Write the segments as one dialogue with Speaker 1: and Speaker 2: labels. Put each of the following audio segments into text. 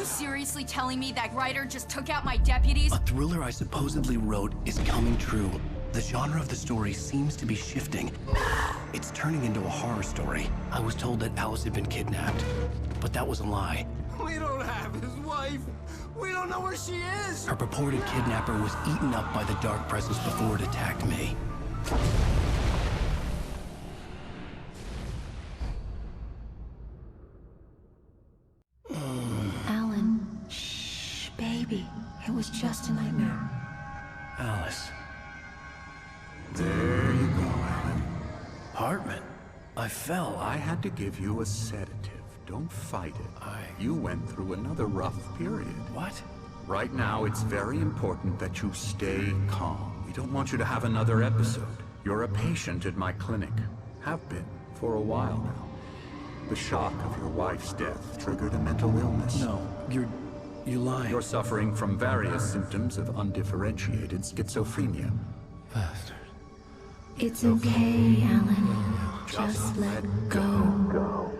Speaker 1: seriously telling me that writer just took out my deputies?
Speaker 2: A thriller I supposedly wrote is coming true. The genre of the story seems to be shifting. It's turning into a horror story. I was told that Alice had been kidnapped, but that was a lie.
Speaker 3: We don't have his wife. We don't know where she is.
Speaker 2: Her purported kidnapper was eaten up by the dark presence before it attacked me.
Speaker 4: Alan, shh, baby. It was just a nightmare.
Speaker 2: Alice.
Speaker 5: There you go, Alan.
Speaker 2: Hartman. I fell.
Speaker 5: I had to give you a sedative. Don't fight it. You went through another rough period.
Speaker 2: What?
Speaker 5: Right now, it's very important that you stay calm. We don't want you to have another episode. You're a patient at my clinic. Have been for a while now. The shock of your wife's death triggered a mental illness.
Speaker 2: No, you're lying.
Speaker 5: You're suffering from various symptoms of undifferentiated schizophrenia.
Speaker 2: Bastard.
Speaker 4: It's okay, Alan. Just let go.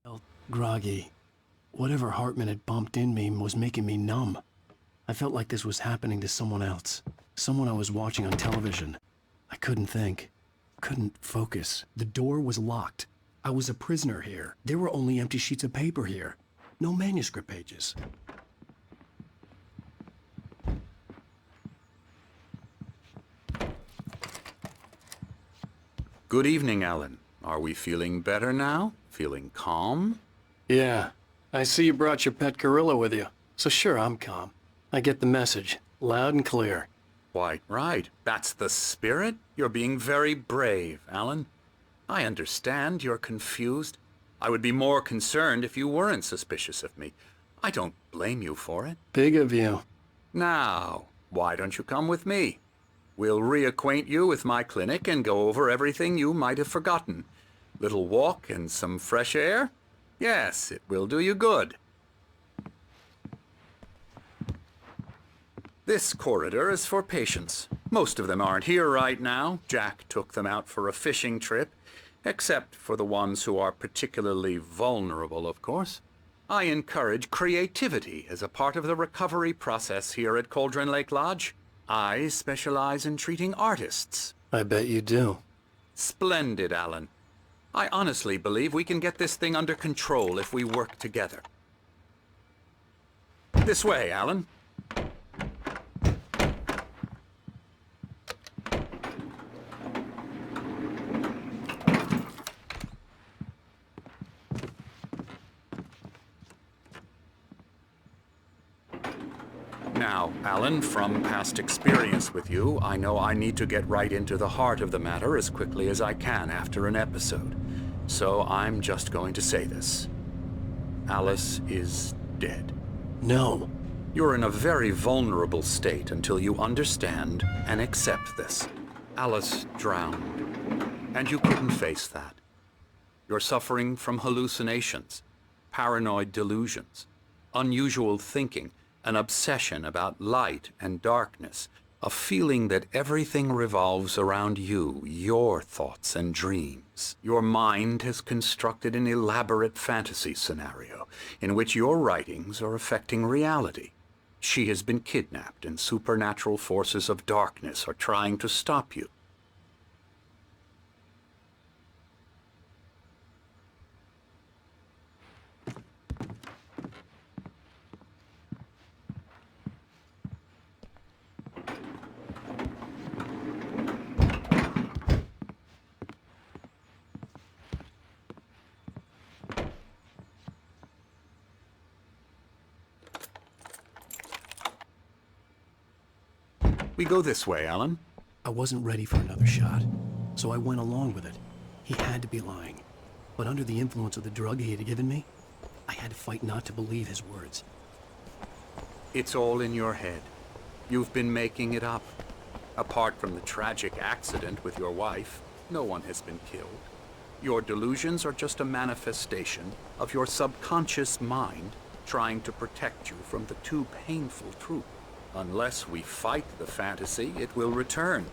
Speaker 2: Felt groggy. Whatever Hartman had bumped in me was making me numb. I felt like this was happening to someone else. Someone I was watching on television. I couldn't think. Couldn't focus. The door was locked. I was a prisoner here. There were only empty sheets of paper here. No manuscript pages.
Speaker 5: Good evening, Alan. Are we feeling better now? Feeling calm?
Speaker 2: Yeah. I see you brought your pet gorilla with you. So sure, I'm calm. I get the message. Loud and clear.
Speaker 5: Quite right. That's the spirit. You're being very brave, Alan. I understand you're confused. I would be more concerned if you weren't suspicious of me. I don't blame you for it.
Speaker 2: Big of you.
Speaker 5: Now, why don't you come with me? We'll reacquaint you with my clinic and go over everything you might have forgotten. Little walk and some fresh air? Yes, it will do you good. This corridor is for patients. Most of them aren't here right now. Jack took them out for a fishing trip, except for the ones who are particularly vulnerable, of course. I encourage creativity as a part of the recovery process here at Cauldron Lake Lodge. I specialize in treating artists.
Speaker 2: I bet you do.
Speaker 5: Splendid, Alan. I honestly believe we can get this thing under control if we work together. This way, Alan. Now, Alan, from past experience with you, I know I need to get right into the heart of the matter as quickly as I can after an episode. So I'm just going to say this. Alice is dead.
Speaker 2: No.
Speaker 5: You're in a very vulnerable state until you understand and accept this. Alice drowned, and you couldn't face that. You're suffering from hallucinations, paranoid delusions, unusual thinking, an obsession about light and darkness, a feeling that everything revolves around you, your thoughts and dreams. Your mind has constructed an elaborate fantasy scenario in which your writings are affecting reality. She has been kidnapped and supernatural forces of darkness are trying to stop you. We go this way, Alan.
Speaker 2: I wasn't ready for another shot, so I went along with it. He had to be lying. But under the influence of the drug he had given me, I had to fight not to believe his words.
Speaker 5: It's all in your head. You've been making it up. Apart from the tragic accident with your wife, no one has been killed. Your delusions are just a manifestation of your subconscious mind trying to protect you from the too painful truth. Unless we fight the fantasy, it will return.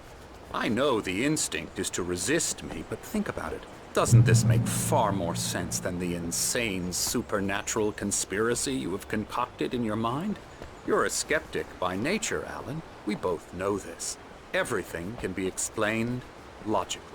Speaker 5: I know the instinct is to resist me, but think about it. Doesn't this make far more sense than the insane supernatural conspiracy you have concocted in your mind? You're a skeptic by nature, Alan. We both know this. Everything can be explained logically.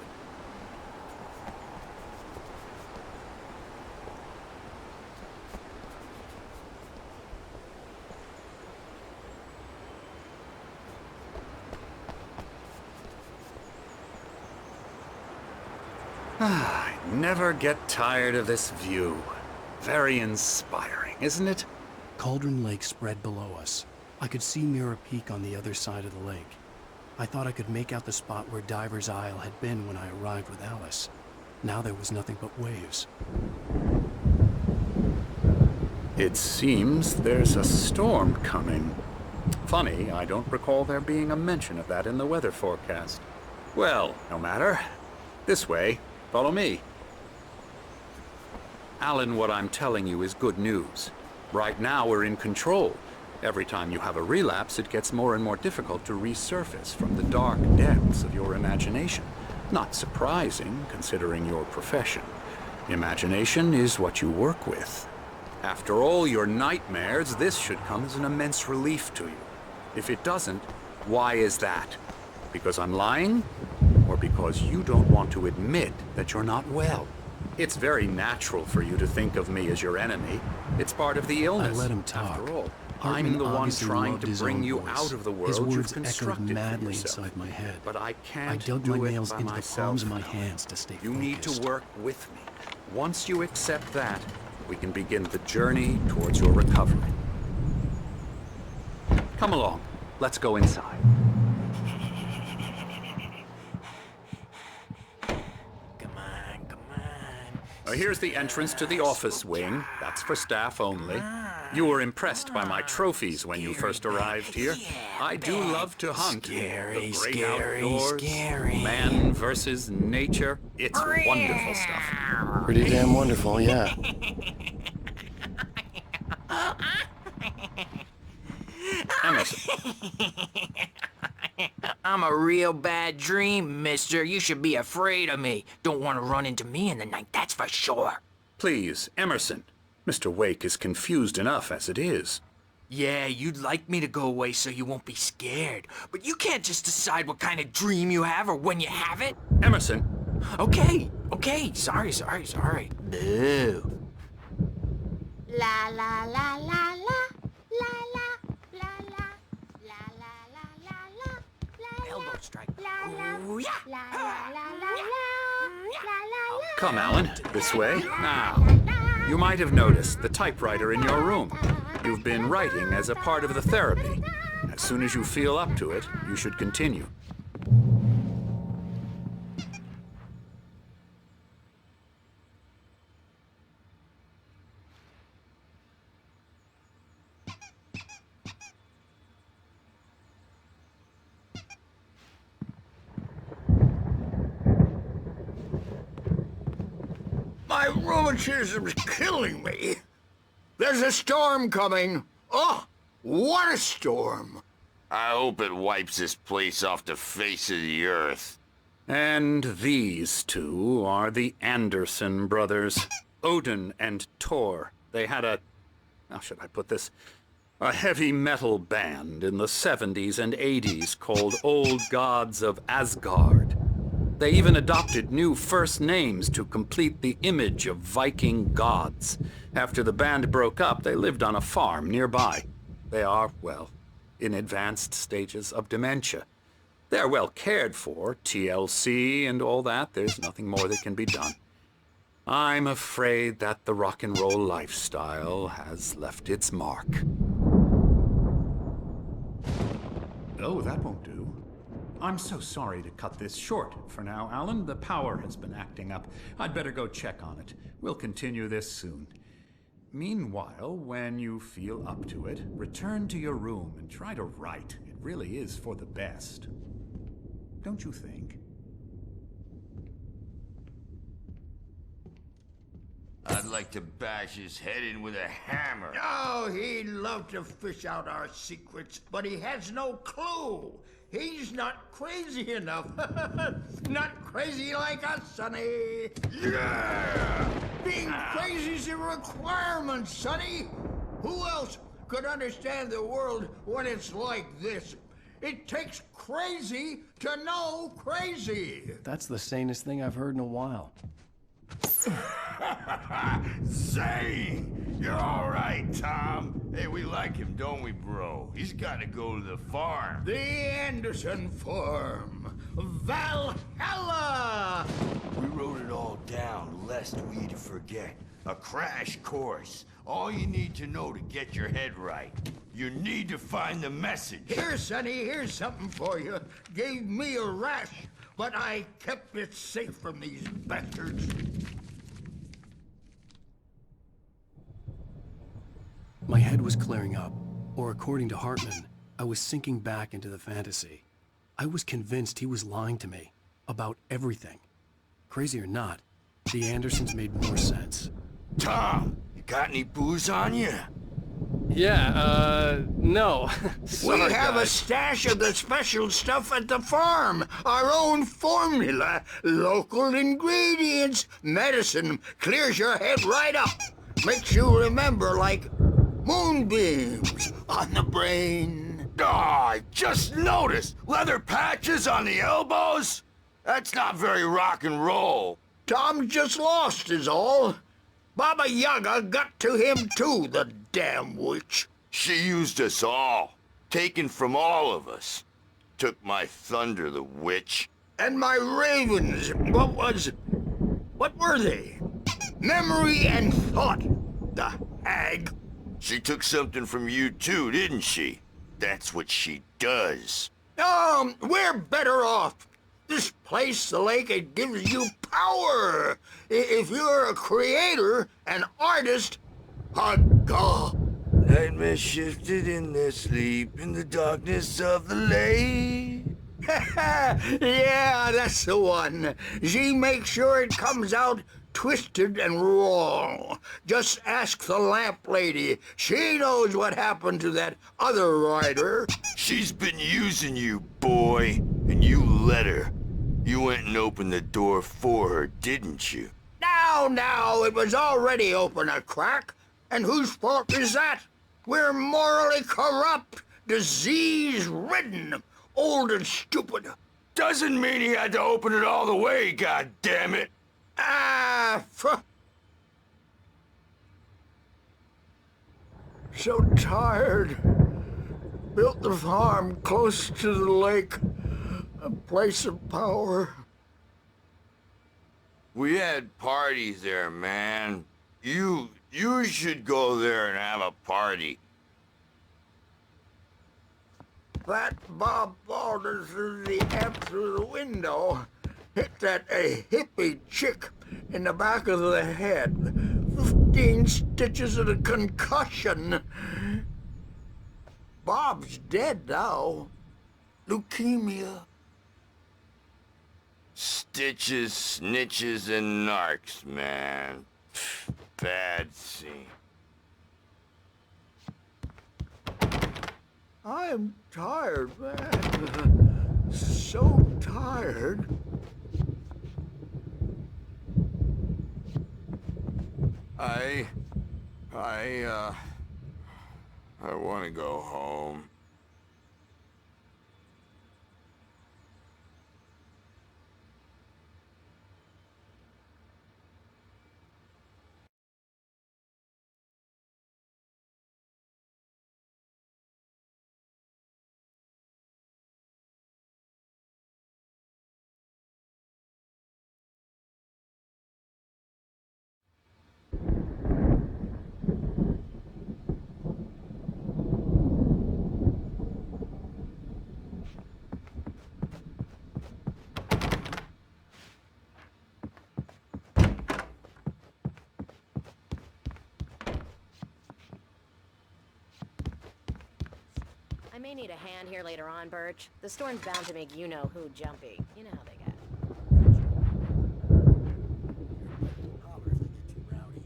Speaker 5: I never get tired of this view. Very inspiring, isn't it?
Speaker 2: Cauldron Lake spread below us. I could see Mirror Peak on the other side of the lake. I thought I could make out the spot where Diver's Isle had been when I arrived with Alice. Now there was nothing but waves.
Speaker 5: It seems there's a storm coming. Funny, I don't recall there being a mention of that in the weather forecast. Well, no matter. This way. Follow me. Alan, what I'm telling you is good news. Right now we're in control. Every time you have a relapse, it gets more and more difficult to resurface from the dark depths of your imagination. Not surprising, considering your profession. Imagination is what you work with. After all your nightmares, this should come as an immense relief to you. If it doesn't, why is that? Because I'm lying? Or because you don't want to admit that you're not well? It's very natural for you to think of me as your enemy. It's part of the illness.
Speaker 2: I let him talk.
Speaker 5: After all,
Speaker 2: Hartman
Speaker 5: I'm the one
Speaker 2: obviously
Speaker 5: trying
Speaker 2: loved
Speaker 5: to
Speaker 2: his
Speaker 5: bring
Speaker 2: own
Speaker 5: you
Speaker 2: voice.
Speaker 5: out of the world
Speaker 2: His words
Speaker 5: you've
Speaker 2: echoed
Speaker 5: constructed
Speaker 2: madly
Speaker 5: for yourself.
Speaker 2: inside my head.
Speaker 5: But I can't
Speaker 2: I dug
Speaker 5: do
Speaker 2: my
Speaker 5: it
Speaker 2: nails
Speaker 5: by
Speaker 2: into the
Speaker 5: myself.
Speaker 2: palms of my hands to stay
Speaker 5: You need to
Speaker 2: focused.
Speaker 5: work with me. Once you accept that, we can begin the journey towards your recovery. Come along. Let's go inside. Here's the entrance to the office wing. That's for staff only. You were impressed by my trophies when you first arrived here. I do love to hunt.
Speaker 2: Scary,
Speaker 5: The great
Speaker 2: scary,
Speaker 5: outdoors,
Speaker 2: scary.
Speaker 5: man versus nature. It's wonderful stuff.
Speaker 2: Pretty damn wonderful, yeah.
Speaker 5: Emerson,
Speaker 6: I'm a real bad dream, mister. You should be afraid of me. Don't want to run into me in the night, that's for sure.
Speaker 5: please, Emerson. Mr. Wake is confused enough as it is.
Speaker 6: Yeah, you'd like me to go away so you won't be scared. But you can't just decide what kind of dream you have or when you have it.
Speaker 5: Emerson,
Speaker 6: Okay, sorry. Boo.
Speaker 4: La la la la la la la la la la la la la la.
Speaker 6: Elbow strike.
Speaker 4: La
Speaker 6: Ooh, yeah.
Speaker 4: la la la la la.
Speaker 5: come, Alan, this way. Now, you might have noticed the typewriter in your room. You've been writing as a part of the therapy. As soon as you feel up to it, you should continue.
Speaker 3: My rheumatism's killing me. There's a storm coming. Oh, what a storm.
Speaker 7: I hope it wipes this place off the face of the earth.
Speaker 5: And these two are the Anderson brothers, Odin and Tor. They had how should I put this? A heavy metal band in the 70s and 80s called Old Gods of Asgard. They even adopted new first names to complete the image of Viking gods. After the band broke up, they lived on a farm nearby. They are, well, in advanced stages of dementia. They're well cared for, TLC and all that. There's nothing more that can be done. I'm afraid that the rock and roll lifestyle has left its mark. Oh, that won't do. I'm so sorry to cut this short for now, Alan. The power has been acting up. I'd better go check on it. We'll continue this soon. Meanwhile, when you feel up to it, return to your room and try to write. It really is for the best. Don't you think?
Speaker 7: I'd like to bash his head in with a hammer.
Speaker 3: Oh, he'd love to fish out our secrets, but he has no clue. He's not crazy enough. Not crazy like us, Sonny.
Speaker 7: Yeah!
Speaker 3: Being crazy's a requirement, Sonny. Who else could understand the world when it's like this? It takes crazy to know crazy.
Speaker 2: That's the sanest thing I've heard in a while.
Speaker 7: Zane! You're all right, Tom. Hey, we like him, don't we, bro? He's got to go to the farm.
Speaker 3: The Anderson farm. Valhalla!
Speaker 7: We wrote it all down, lest we forget. A crash course. All you need to know to get your head right. You need to find the message.
Speaker 3: Here, Sonny, here's something for you. Gave me a rash, but I kept it safe from these bastards.
Speaker 2: My head was clearing up, or according to Hartman, I was sinking back into the fantasy. I was convinced he was lying to me about everything. Crazy or not, the Andersons made more sense.
Speaker 7: Tom, you got any booze on you?
Speaker 2: Yeah, no.
Speaker 3: We
Speaker 2: Sorry,
Speaker 3: have a
Speaker 2: guys.
Speaker 3: stash of the special stuff at the farm. Our own formula, local ingredients. Medicine clears your head right up. Makes you remember like moonbeams on the brain.
Speaker 7: Oh, I just noticed. Leather patches on the elbows? That's not very rock and roll.
Speaker 3: Tom just lost is all. Baba Yaga got to him too, the damn witch.
Speaker 7: She used us all. Taken from all of us. Took my thunder, the witch.
Speaker 3: And my ravens, what were they? Memory and thought, the hag.
Speaker 7: She took something from you too, didn't she? That's what she does.
Speaker 3: We're better off. This place, the lake, it gives you power. If you're a creator, an artist, a god.
Speaker 7: Nightmare shifted in their sleep in the darkness of the lake.
Speaker 3: Yeah, that's the one. She makes sure it comes out twisted and wrong. Just ask the lamp lady. She knows what happened to that other rider.
Speaker 7: She's been using you, boy, and you let her. You went and opened the door for her, didn't you?
Speaker 3: Now, it was already open a crack. And whose fault is that? We're morally corrupt, disease-ridden, old and stupid.
Speaker 7: Doesn't mean he had to open it all the way, goddammit.
Speaker 3: So tired. Built the farm close to the lake. A place of power.
Speaker 7: We had parties there, man. You should go there and have a party.
Speaker 3: That Bob Baldwin threw the amp through the window. Hit that hippie chick in the back of the head. 15 stitches and a concussion. Bob's dead now. Leukemia.
Speaker 7: Stitches, snitches, and narcs, man. Bad scene.
Speaker 3: I'm tired, man. So tired.
Speaker 7: I want to go home.
Speaker 8: I may need a hand here later on, Birch. The storm's bound to make you-know-who jumpy. You know how they get.
Speaker 2: Holler if they get too rowdy.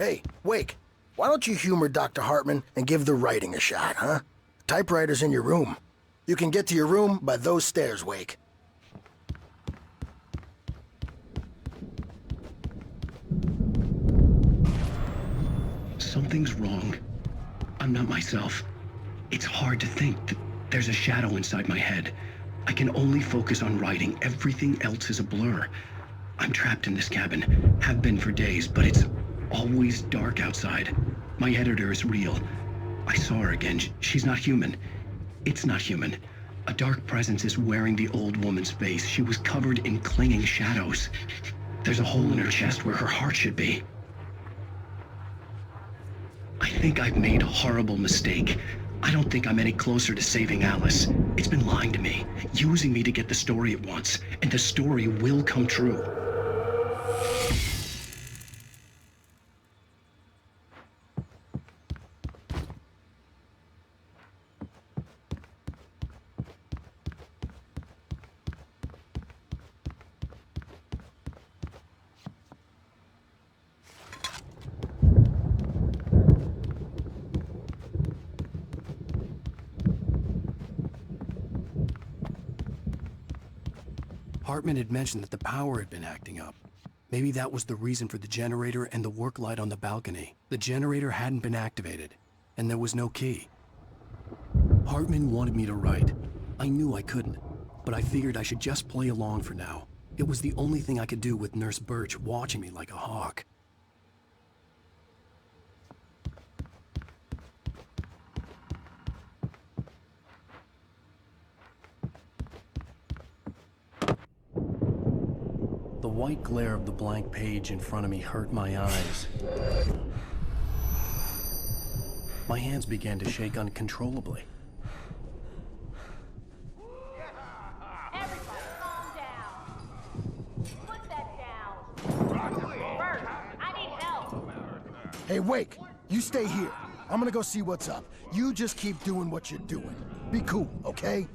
Speaker 9: Hey, Wake, why don't you humor Dr. Hartman and give the writing a shot, huh? Typewriter's in your room. You can get to your room by those stairs, Wake.
Speaker 2: Something's wrong. I'm not myself. It's hard to think that there's a shadow inside my head. I can only focus on writing. Everything else is a blur. I'm trapped in this cabin. Have been for days, but it's always dark outside. My editor is real. I saw her again. She's not human. It's not human. A dark presence is wearing the old woman's face. She was covered in clinging shadows. There's a hole in her chest where her heart should be. I think I've made a horrible mistake. I don't think I'm any closer to saving Alice. It's been lying to me, using me to get the story it wants, and the story will come true. Hartman had mentioned that the power had been acting up. Maybe that was the reason for the generator and the work light on the balcony. The generator hadn't been activated, and there was no key. Hartman wanted me to write. I knew I couldn't, but I figured I should just play along for now. It was the only thing I could do with Nurse Birch watching me like a hawk. The white glare of the blank page in front of me hurt my eyes. My hands began to shake uncontrollably.
Speaker 8: Everybody calm down. Put that down. Bert, I need help.
Speaker 9: Hey, Wake, you stay here. I'm gonna go see what's up. You just keep doing what you're doing. Be cool, okay?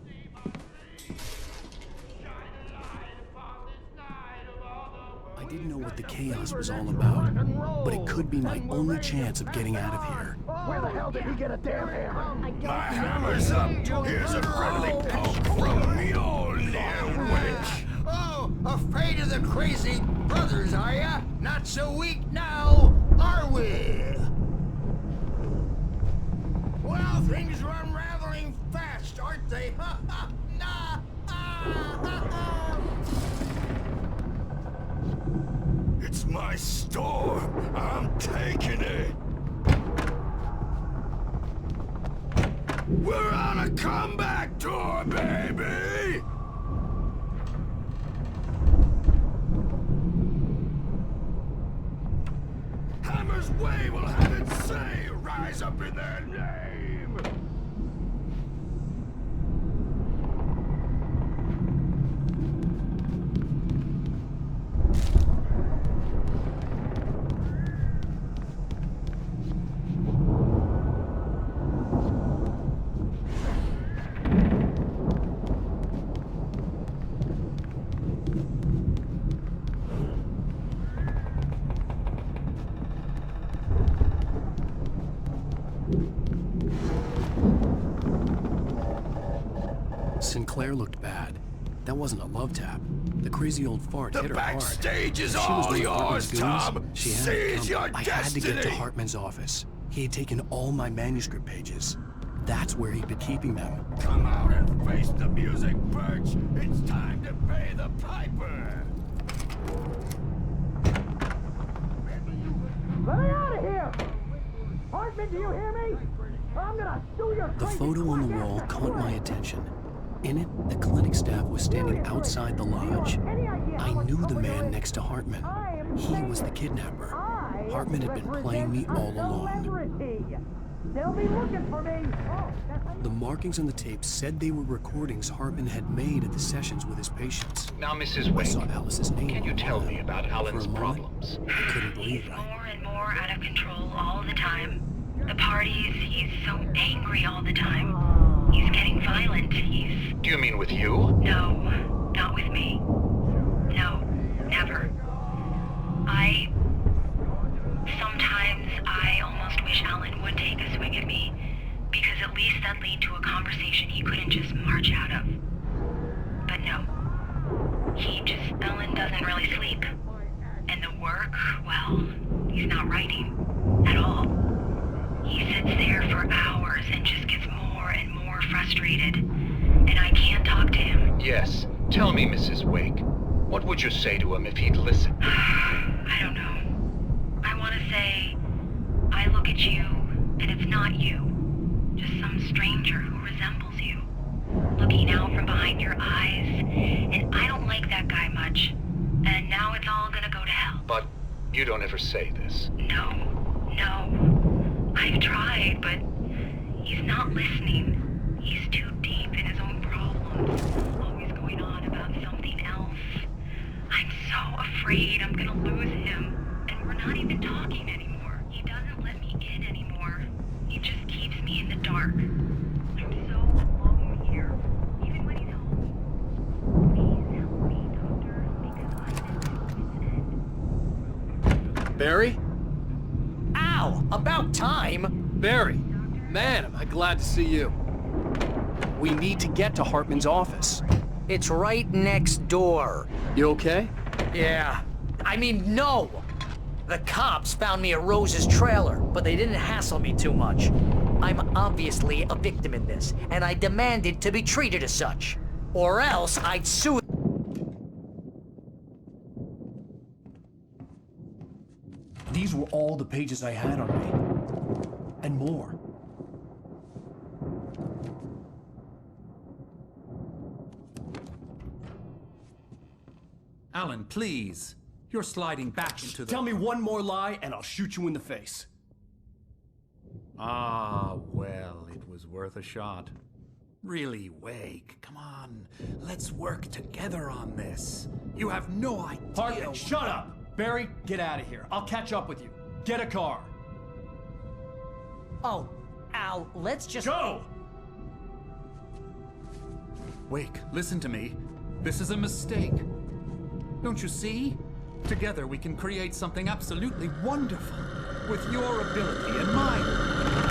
Speaker 2: I didn't know what the chaos was all about, but it could be my only chance of getting out of here.
Speaker 9: Where the hell did he get a damn hammer?
Speaker 7: My hammer's up. Here's a friendly poke from me, old damn witch.
Speaker 3: Oh, afraid of the crazy brothers, are ya? Not so weak now, are we? Well, things are unraveling fast, aren't they? Ha ha! Nah! Ah, ha, ha.
Speaker 7: It's my storm. I'm taking it. We're on a comeback tour, baby! Hammer's Way will have it say, rise up in their name!
Speaker 2: Sinclair looked bad. That wasn't a love tap. The crazy old fart
Speaker 7: The
Speaker 2: hit her hard.
Speaker 7: backstage is
Speaker 2: If she was
Speaker 7: all
Speaker 2: one of
Speaker 7: yours,
Speaker 2: Hartman's goons,
Speaker 7: Tom.
Speaker 2: she had it
Speaker 7: Seize
Speaker 2: coming.
Speaker 7: your
Speaker 2: I had to get to
Speaker 7: destiny.
Speaker 2: Hartman's office. He had taken all my manuscript pages. That's where he'd been keeping them.
Speaker 7: Come out and face the music, Birch. It's time to pay the piper.
Speaker 10: Let me out of here! Hartman, do you hear me? I'm gonna sue your
Speaker 2: The photo on the wall caught my attention. In it, the clinic staff was standing outside the lodge. I knew the man next to Hartman. He was the kidnapper. Hartman had been playing me all along.
Speaker 10: They'll be looking for me.
Speaker 2: The markings on the tape said they were recordings Hartman had made at the sessions with his patients.
Speaker 11: Now, Mrs.
Speaker 2: I
Speaker 11: Wake,
Speaker 2: saw Alice's name.
Speaker 11: can you
Speaker 2: on
Speaker 11: tell
Speaker 2: one
Speaker 11: me
Speaker 2: of them.
Speaker 11: about Alan's
Speaker 2: For a moment,
Speaker 11: problems?
Speaker 2: I couldn't believe it.
Speaker 12: More and more out of control all the time. The parties, he's so angry all the time. He's getting violent.
Speaker 11: Do you mean with you?
Speaker 12: No, not with me. No, never. Sometimes couldn't just march out of. But no. Ellen doesn't really sleep. And the work, well, he's not writing at all. He sits there for hours and just gets more and more frustrated. And I can't talk to him.
Speaker 11: Yes. Tell me, Mrs. Wake. What would you say to him if he'd listen?
Speaker 12: I don't know. I want to say, I look at you, and it's not you. Just some stranger who resembles you. Looking out from behind your eyes, and I don't like that guy much. And now it's all gonna go to hell.
Speaker 11: But you don't ever say this.
Speaker 12: No. I've tried, but he's not listening. He's too deep in his own problems, always going on about something else. I'm so afraid I'm gonna lose him, and we're not even talking anymore. He doesn't let me in anymore. He just keeps me in the dark. I'm so alone here, even when he's home. Please help me, Doctor, because I'm at my wit's end.
Speaker 2: Barry?
Speaker 6: Ow! About time!
Speaker 2: Barry! Man, am I glad to see you. We need to get to Hartman's office.
Speaker 6: It's right next door.
Speaker 2: You okay?
Speaker 6: Yeah. I mean, no! The cops found me at Rose's trailer, but they didn't hassle me too much. I'm obviously a victim in this, and I demanded to be treated as such. Or else I'd sue.
Speaker 2: These were all the pages I had on me. And more.
Speaker 5: Alan, please. You're sliding back into the...
Speaker 2: Tell me one more lie and I'll shoot you in the face.
Speaker 5: Ah, well, it was worth a shot. Really, Wake, come on. Let's work together on this. You have no idea...
Speaker 2: Hartman, shut up! Barry, get out of here. I'll catch up with you. Get a car.
Speaker 6: Oh, Al, let's just...
Speaker 2: Go!
Speaker 5: Wake, listen to me. This is a mistake. Don't you see? Together we can create something absolutely wonderful. With your ability and mine.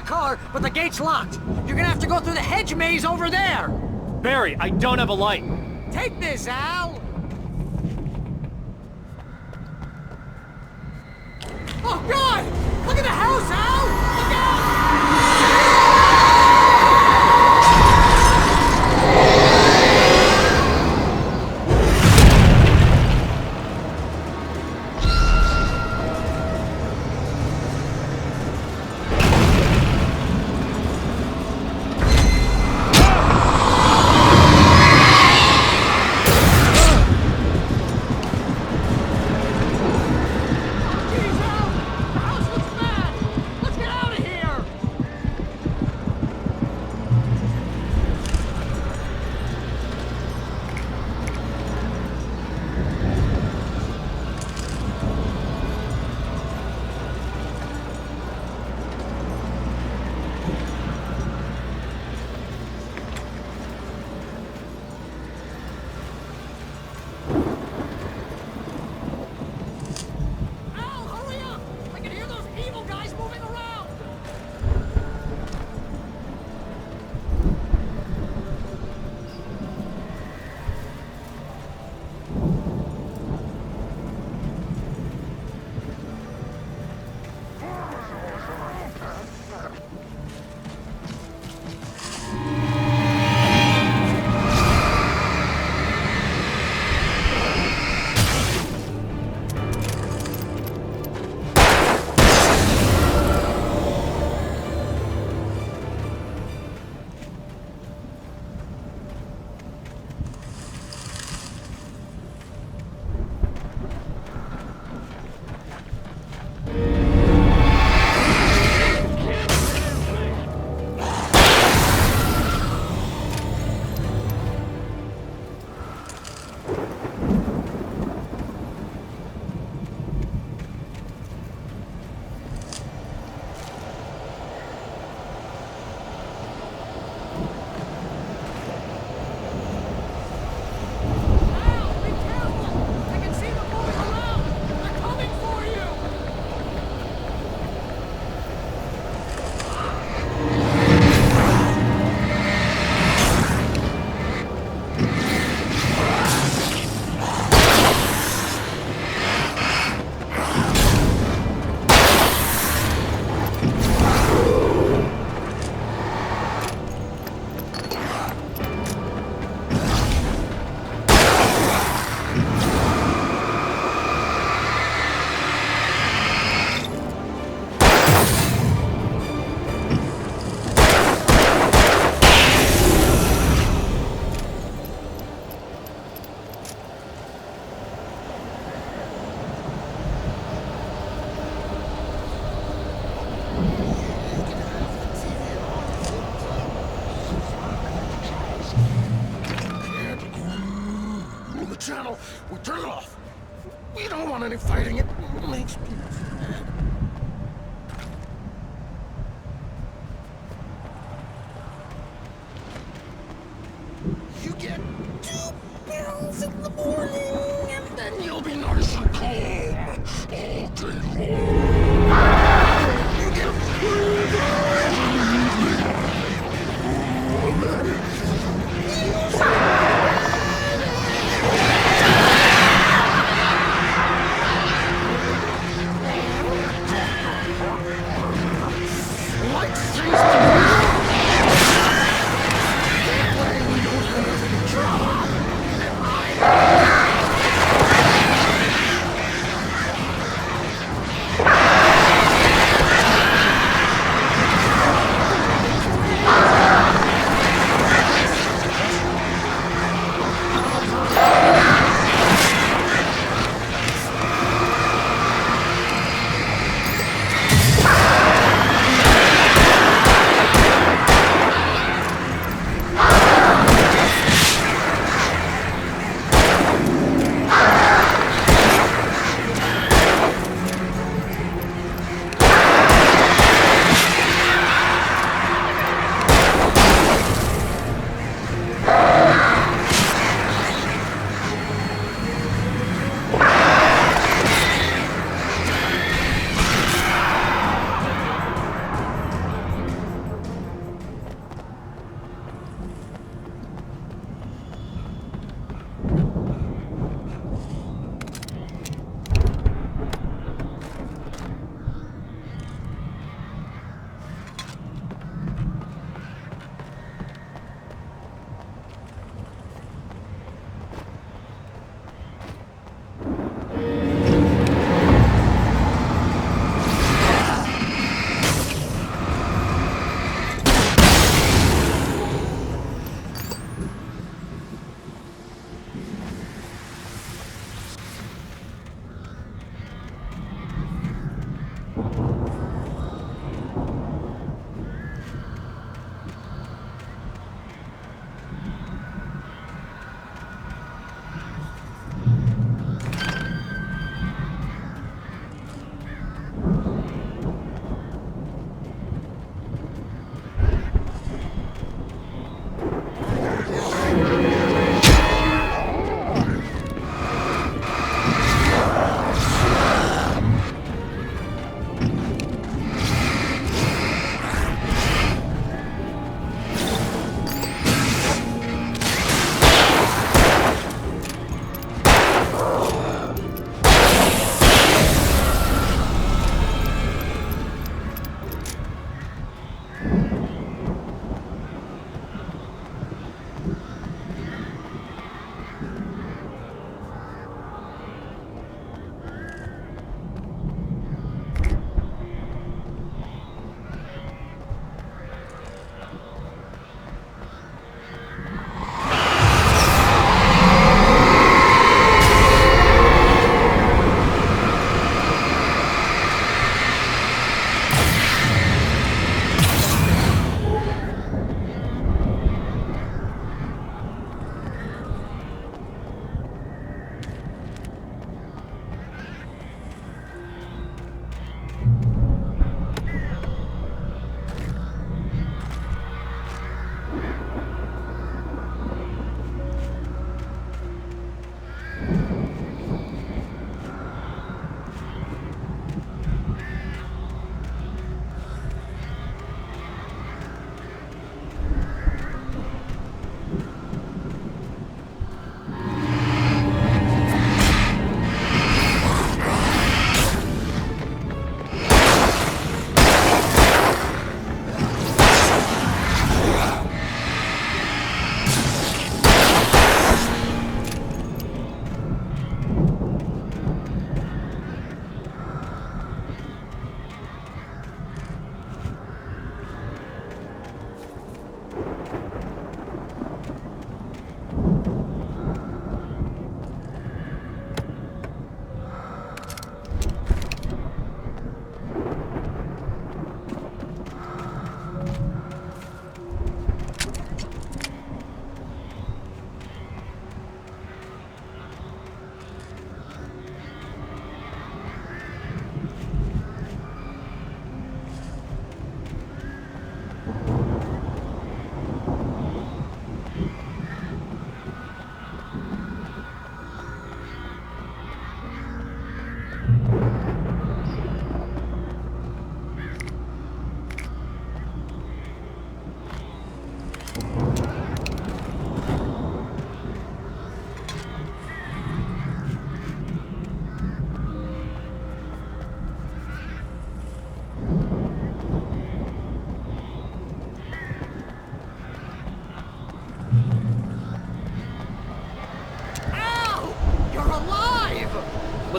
Speaker 6: the car, but the gate's locked. You're gonna have to go through the hedge maze over there.
Speaker 2: Barry, I don't have a light.
Speaker 6: Take this, Al. Oh, God! Look at the house, Al! Look out!
Speaker 9: channel. We turn it off. We don't want any fighting. It makes people mad. You get 2 pills in the morning, and then you'll be nice and calm all day long. You get 3 pills in the evening. Light seems to be. That way we don't have any trouble.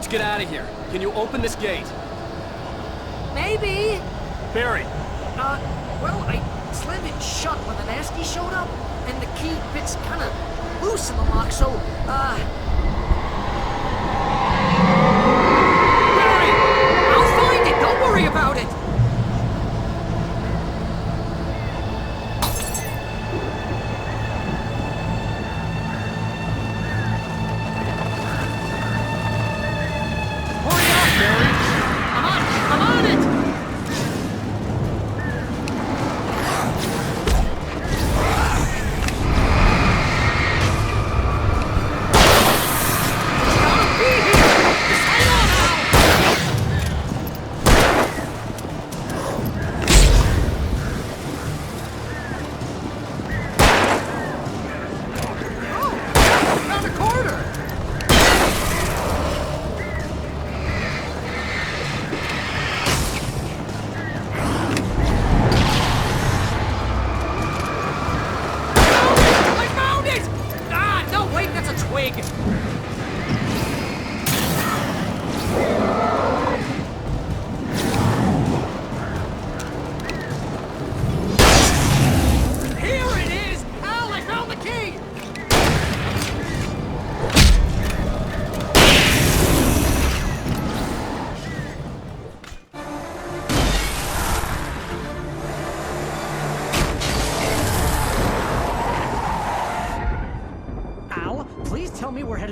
Speaker 2: Let's get out of here. Can you open this gate?
Speaker 6: Maybe.
Speaker 2: Barry!
Speaker 6: Well, I slammed it shut when the nasty showed up, and the key fits kind of loose in the lock, so, Barry! I'll find it! Don't worry about it! Hurry up, Barry! I'm on it!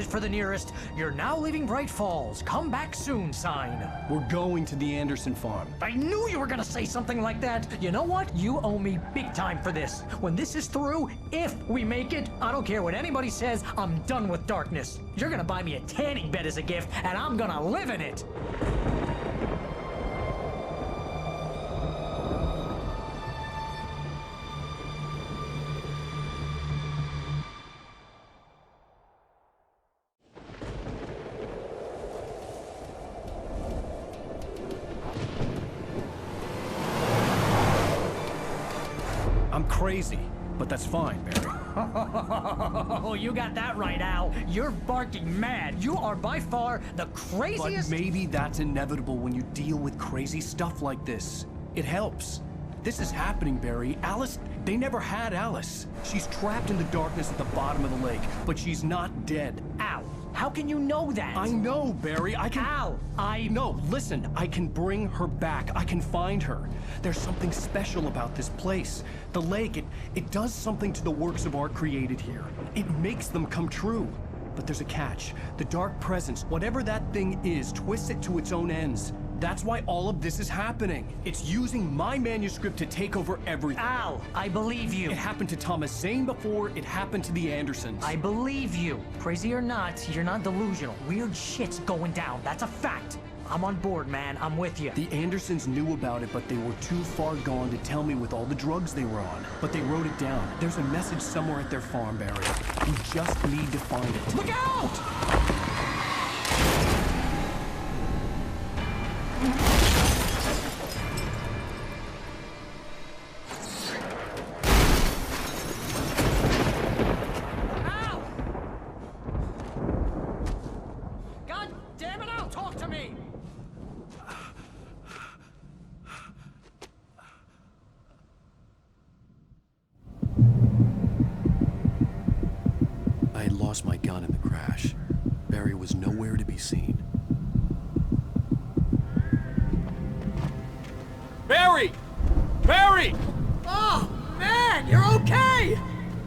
Speaker 6: For the nearest, "You're now leaving Bright Falls. Come back soon" sign.
Speaker 2: We're going to the Anderson farm.
Speaker 6: I knew you were gonna say something like that. You know what? You owe me big time for this. When this is through, if we make it, I don't care what anybody says, I'm done with darkness. You're gonna buy me a tanning bed as a gift, and I'm gonna live in it.
Speaker 2: I'm crazy, but that's fine, Barry.
Speaker 6: Oh, you got that right, Al. You're barking mad. You are by far the craziest...
Speaker 2: But maybe that's inevitable when you deal with crazy stuff like this. It helps. This is happening, Barry. Alice, they never had Alice. She's trapped in the darkness at the bottom of the lake, but she's not dead.
Speaker 6: Al, how can you know that?
Speaker 2: I know, Barry. I can...
Speaker 6: Al,
Speaker 2: No, listen. I can bring her back. I can find her. There's something special about this place. The lake, it does something to the works of art created here. It makes them come true. But there's a catch. The dark presence, whatever that thing is, twists it to its own ends. That's why all of this is happening. It's using my manuscript to take over everything.
Speaker 6: Al, I believe you.
Speaker 2: It happened to Thomas Zane before, it happened to the Andersons.
Speaker 6: I believe you. Crazy or not, you're not delusional. Weird shit's going down. That's a fact. I'm on board, man. I'm with you.
Speaker 2: The Andersons knew about it, but they were too far gone to tell me with all the drugs they were on. But they wrote it down. There's a message somewhere at their farm, Barry. We just need to find it.
Speaker 6: Look out!
Speaker 2: I had lost my gun in the crash. Barry was nowhere to be seen.
Speaker 13: Barry! Barry!
Speaker 6: Oh, man, you're okay!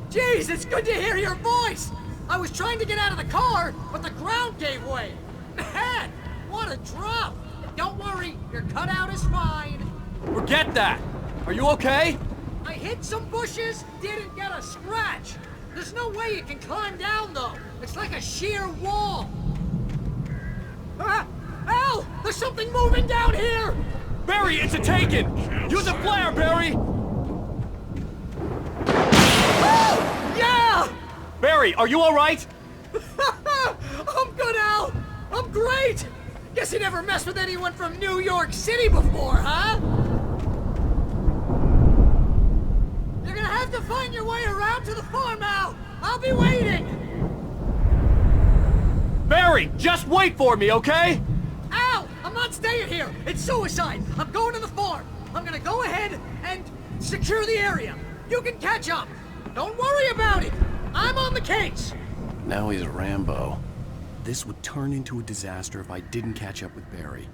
Speaker 6: Jeez, it's good to hear your voice! I was trying to get out of the car, but the ground gave way. Man, what a drop! Don't worry, your cutout is fine.
Speaker 13: Forget that! Are you okay?
Speaker 6: I hit some bushes, didn't get a scratch. There's no way you can climb down, though. It's like a sheer wall. Ah! Al! There's something moving down here!
Speaker 13: Barry, it's a taken! Use a flare, Barry!
Speaker 6: Oh! Yeah!
Speaker 13: Barry, are you alright?
Speaker 6: I'm good, Al! I'm great! Guess you never messed with anyone from New York City before, huh? You're gonna have to find your way around to the farm, Al! I'll be waiting!
Speaker 13: Barry! Barry, just wait for me, okay?
Speaker 6: Al! I'm not staying here! It's suicide! I'm going to the farm! I'm gonna go ahead and secure the area. You can catch up. Don't worry about it. I'm on the case.
Speaker 2: Now he's Rambo. This would turn into a disaster if I didn't catch up with Barry.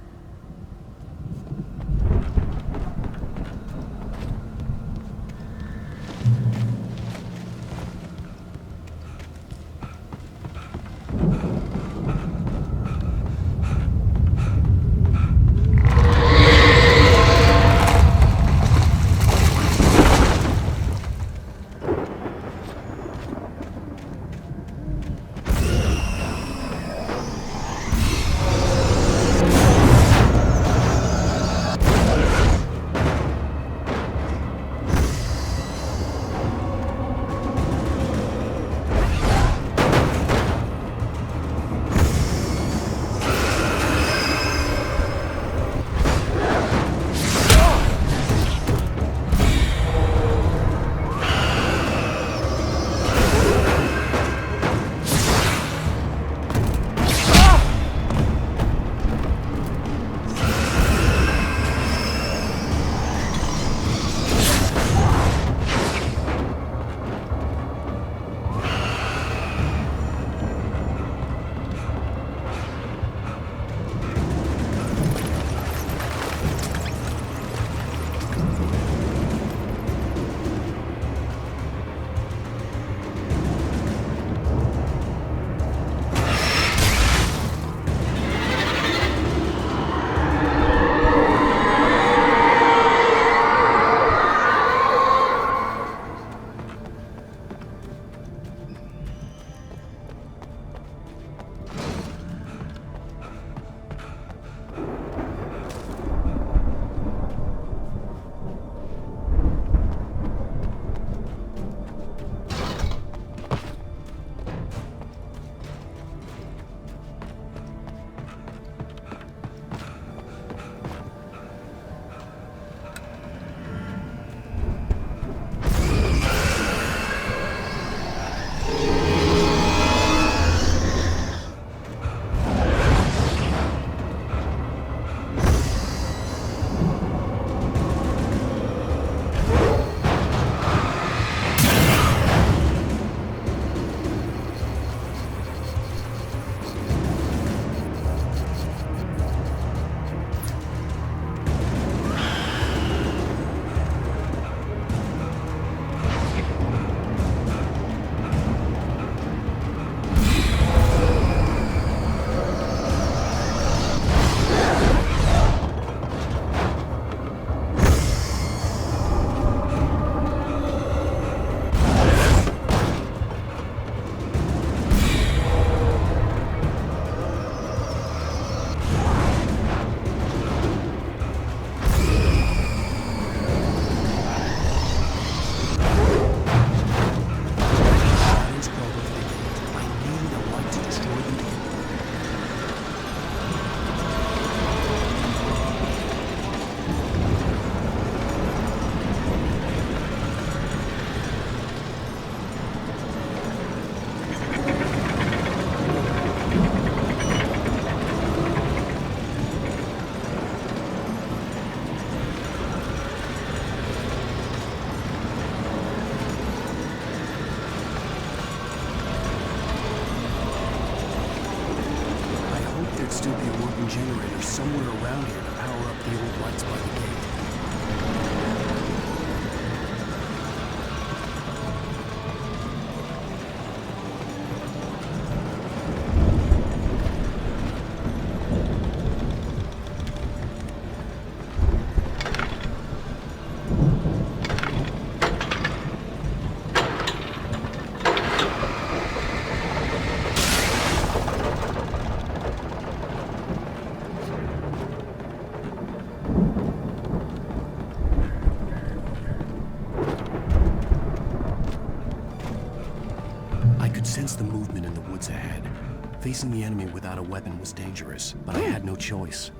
Speaker 2: Generator somewhere around here to power up the old lights by the gate. The movement in the woods ahead. Facing the enemy without a weapon was dangerous, but I had no choice.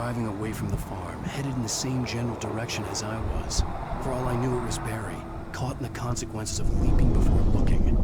Speaker 2: driving away from the farm, headed in the same general direction as I was. For all I knew, it was Barry, caught in the consequences of leaping before looking.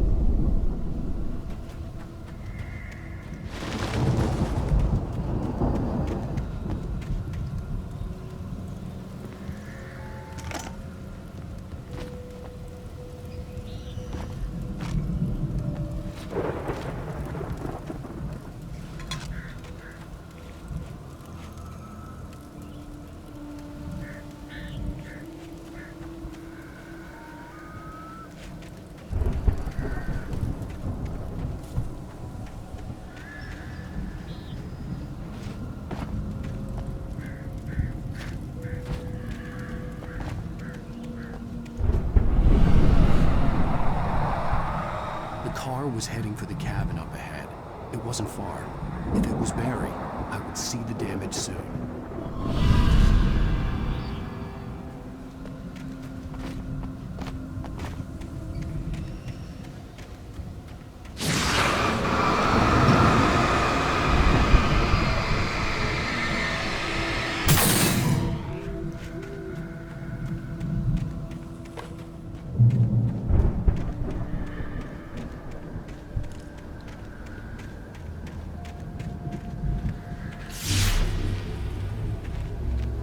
Speaker 2: Was heading for the cabin up ahead. It wasn't far. If it was Barry, I would see the damage soon.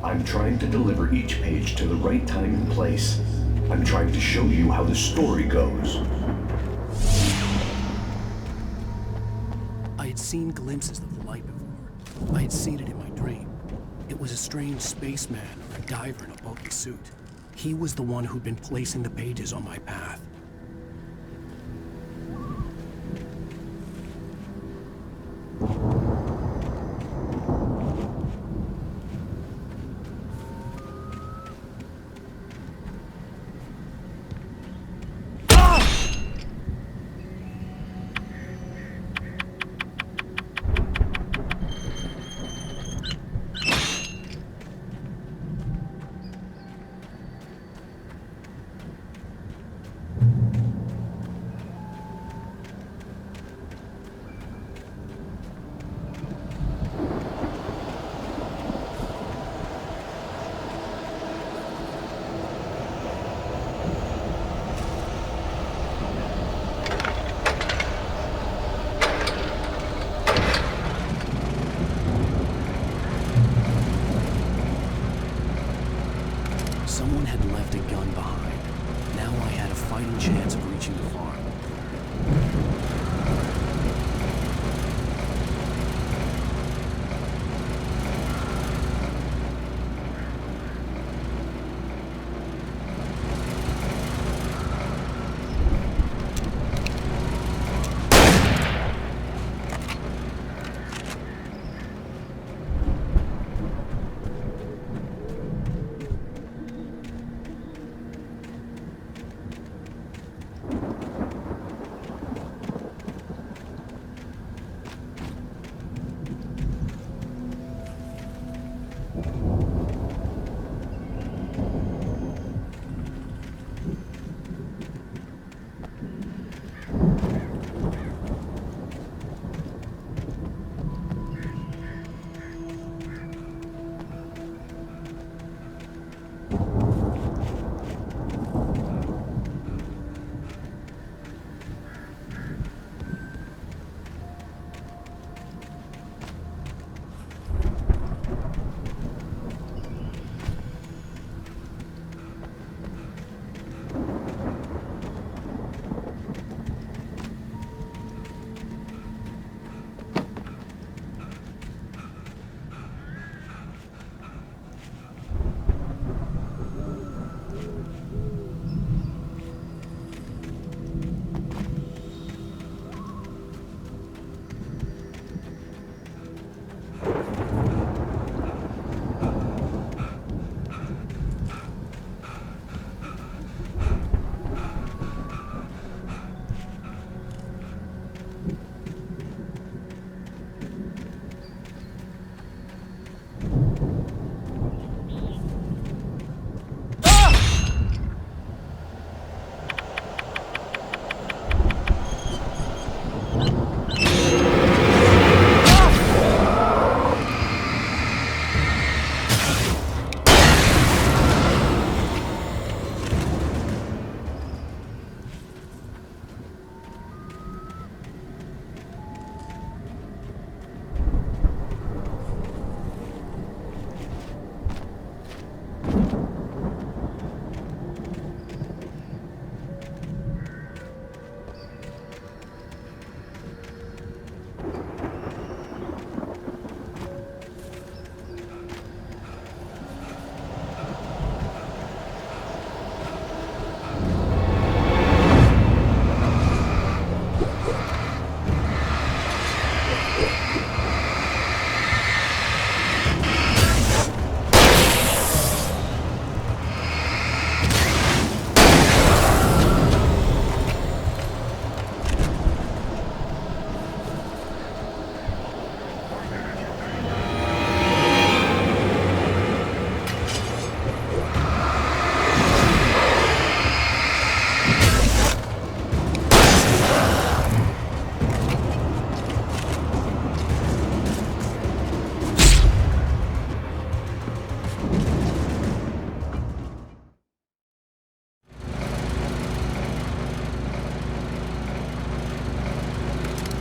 Speaker 14: I'm trying to deliver each page to the right time and place. I'm trying to show you how the story goes.
Speaker 2: I had seen glimpses of the light before. I had seen it in my dream. It was a strange spaceman or a diver in a bulky suit. He was the one who'd been placing the pages on my path. Someone had left a gun behind. Now I had a fighting chance of reaching the farm.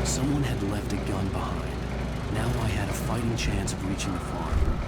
Speaker 2: Someone had left a gun behind. Now I had a fighting chance of reaching the farm.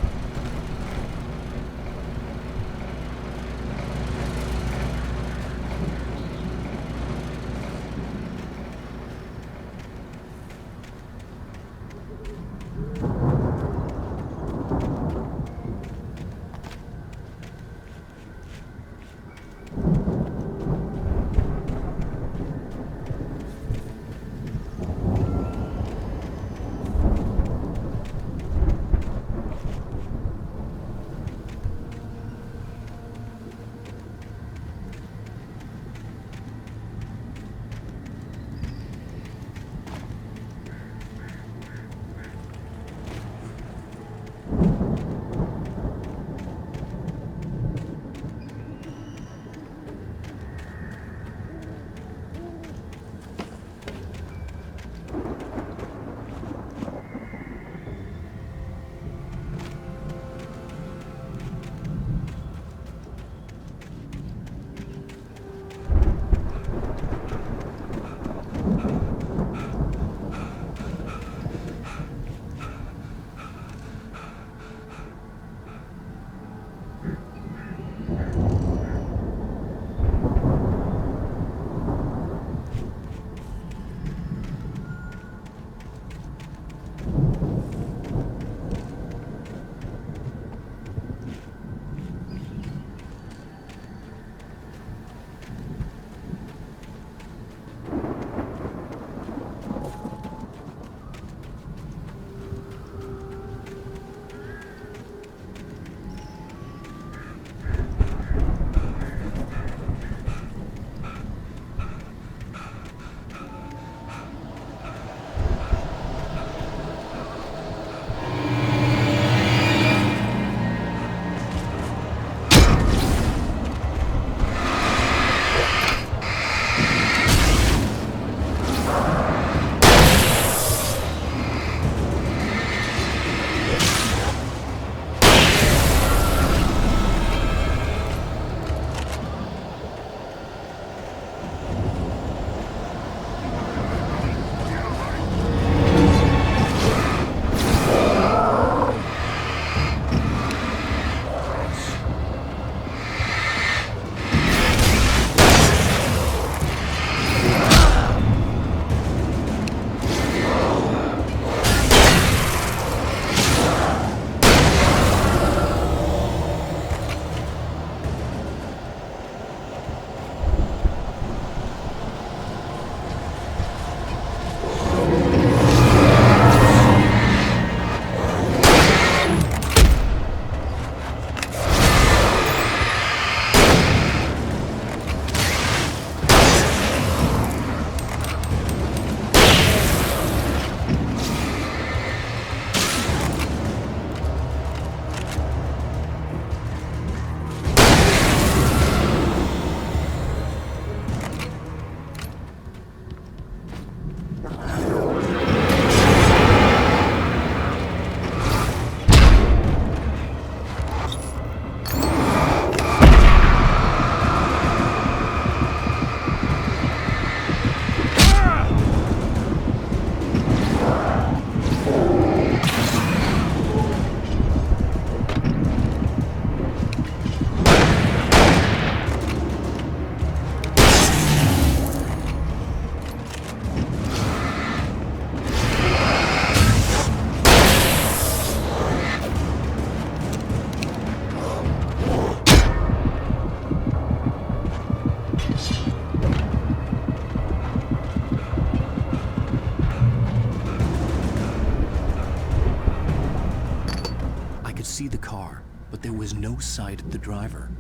Speaker 2: see the car, but there was no sight of the driver.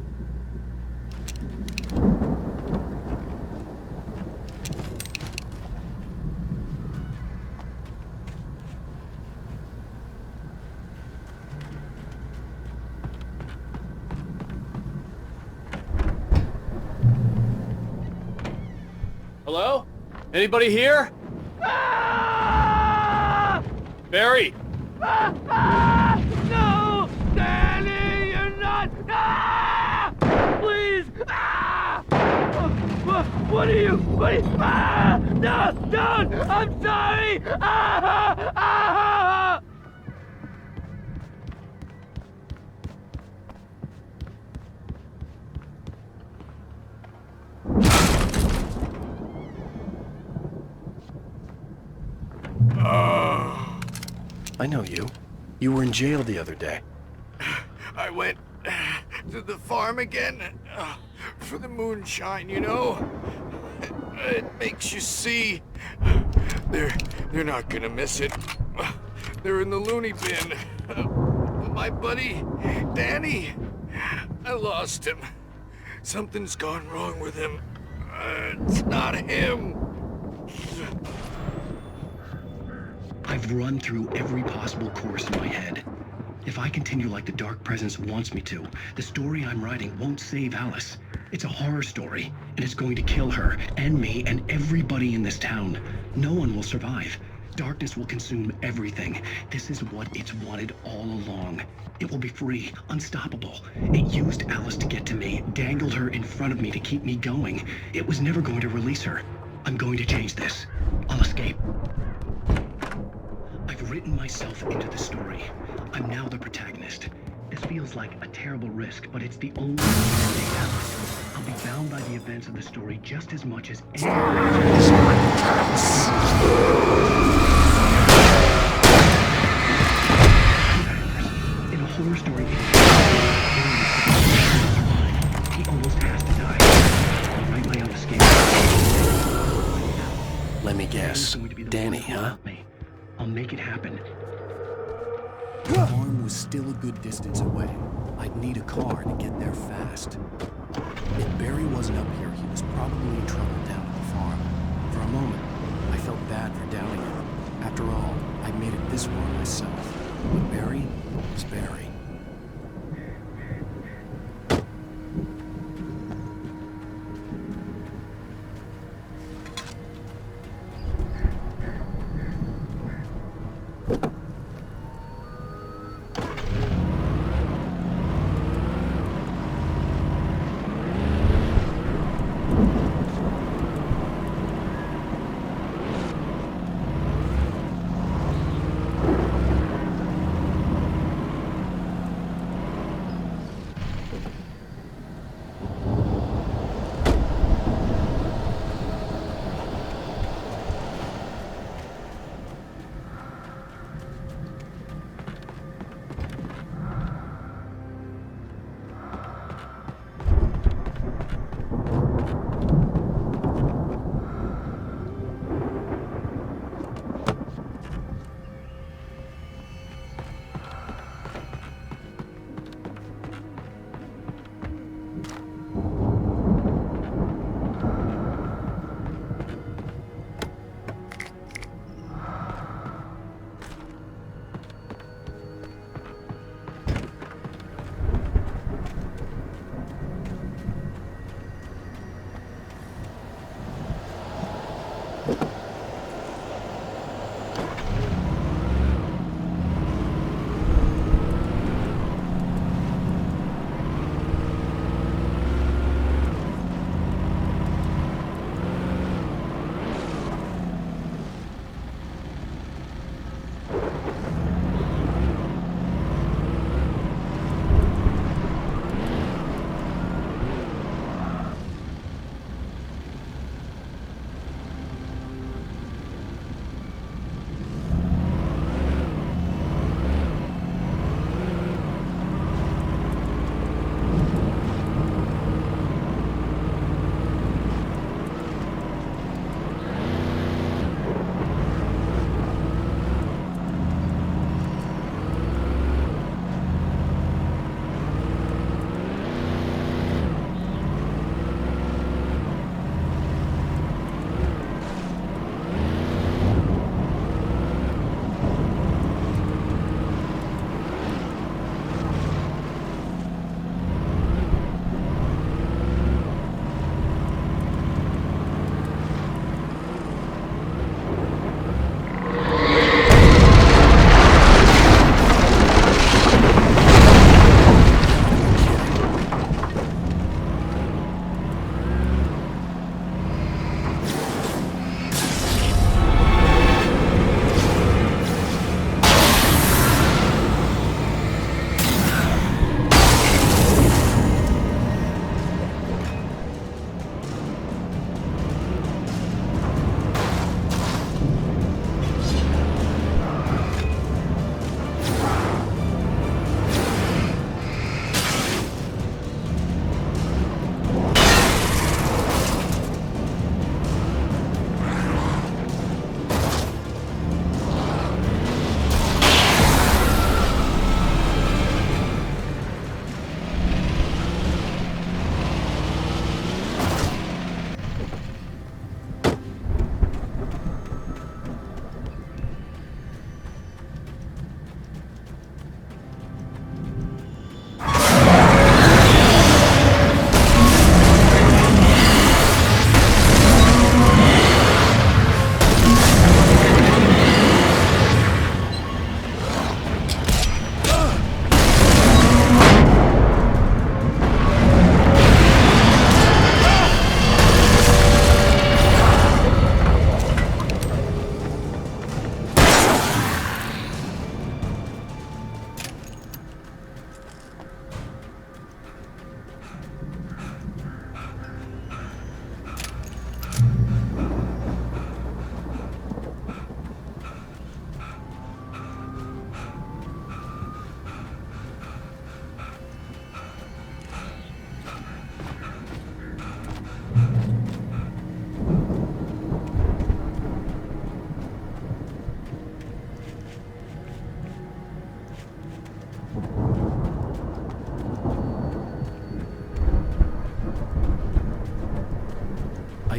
Speaker 13: Hello? Anybody here?
Speaker 10: Ah!
Speaker 13: Barry!
Speaker 10: No! Danny, you're not! Ah! Please! Ah! What are you? No! Don't! I'm sorry! Ah! Ah!
Speaker 2: I know you. You were in jail the other day.
Speaker 9: I went to the farm again for the moonshine, you know? It makes you see. They're not gonna miss it. They're in the loony bin. My buddy, Danny, I lost him. Something's gone wrong with him. It's not him.
Speaker 2: I've run through every possible course in my head. If I continue like the Dark Presence wants me to, the story I'm writing won't save Alice. It's a horror story, and it's going to kill her, and me, and everybody in this town. No one will survive. Darkness will consume everything. This is what it's wanted all along. It will be free, unstoppable. It used Alice to get to me, dangled her in front of me to keep me going. It was never going to release her. I'm going to change this. I'll escape. I've written myself into the story. I'm now the protagonist. This feels like a terrible risk, but it's the only way to save Alice. I'll be bound by the events of the story just as much as anyone else. In a horror story, he almost has to die. I'll write my own escape. Let me guess. Danny, huh? I'll make it happen. The farm was still a good distance away. I'd need a car to get there fast. If Barry wasn't up here, he was probably in trouble down at the farm. For a moment, I felt bad for doubting him. After all, I made it this far myself. But Barry was Barry.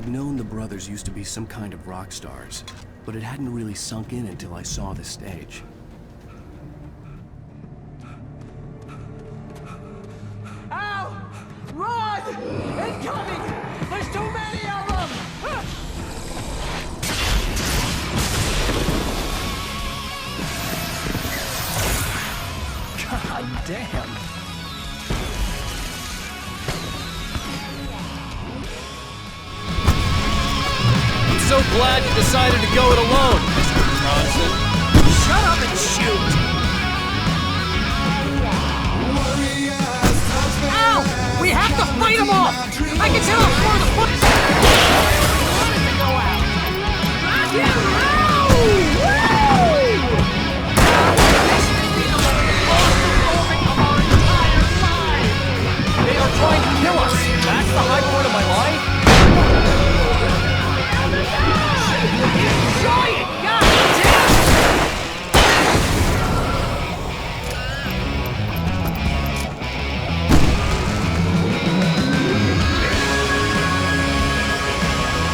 Speaker 2: I'd known the brothers used to be some kind of rock stars, but it hadn't really sunk in until I saw the stage.
Speaker 10: Ow! Run! Incoming! There's too many of them!
Speaker 2: God damn!
Speaker 13: I'm so glad you decided to go it alone, Mr. Johnson.
Speaker 6: Shut up and shoot! Ow! We have to fight them off! I can tell how far the foot...
Speaker 13: They are trying to kill us. That's the high point of my life.
Speaker 6: Giant! God damn!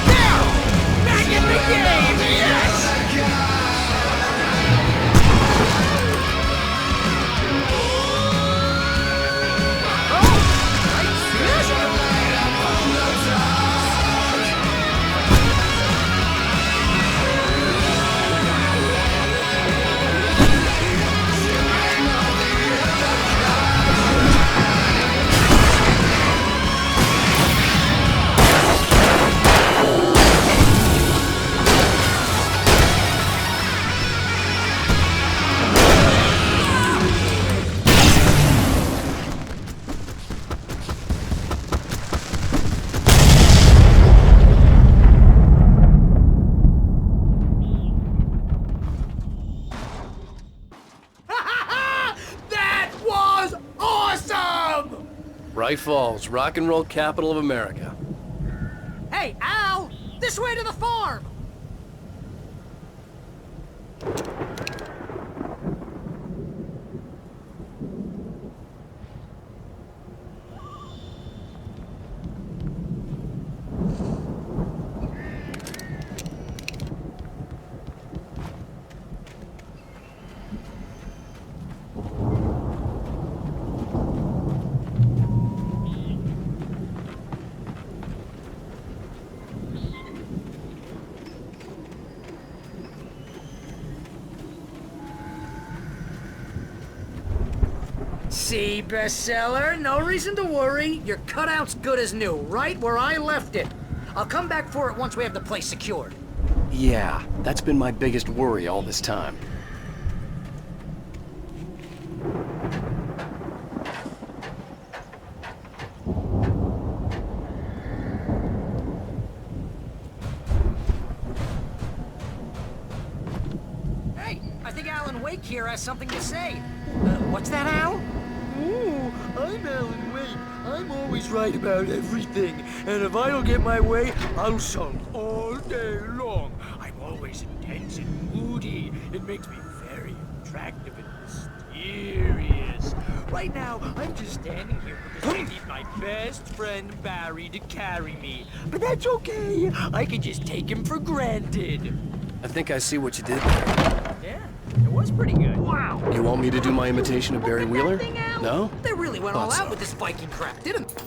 Speaker 6: There! Back in the game! Yes!
Speaker 2: Bright Falls, rock and roll capital of America.
Speaker 6: Hey, Al! This way to the farm! See, bestseller, no reason to worry. Your cutout's good as new, right where I left it. I'll come back for it once we have the place secured.
Speaker 2: Yeah, that's been my biggest worry all this time.
Speaker 6: Hey, I think Alan Wake here has something to say. What's that, Al?
Speaker 10: Ooh, I'm Alan Wake. I'm always right about everything. And if I don't get my way, I'll sulk all day long. I'm always intense and moody. It makes me very attractive and mysterious. Right now, I'm just standing here because I need my best friend Barry to carry me. But that's okay. I can just take him for granted.
Speaker 2: I think I see what you did there.
Speaker 6: Yeah, it was pretty good. Wow.
Speaker 2: You want me to do my imitation of Barry Wheeler? No?
Speaker 6: They really went all
Speaker 2: Thought
Speaker 6: out
Speaker 2: so.
Speaker 6: with this Viking crap, didn't they?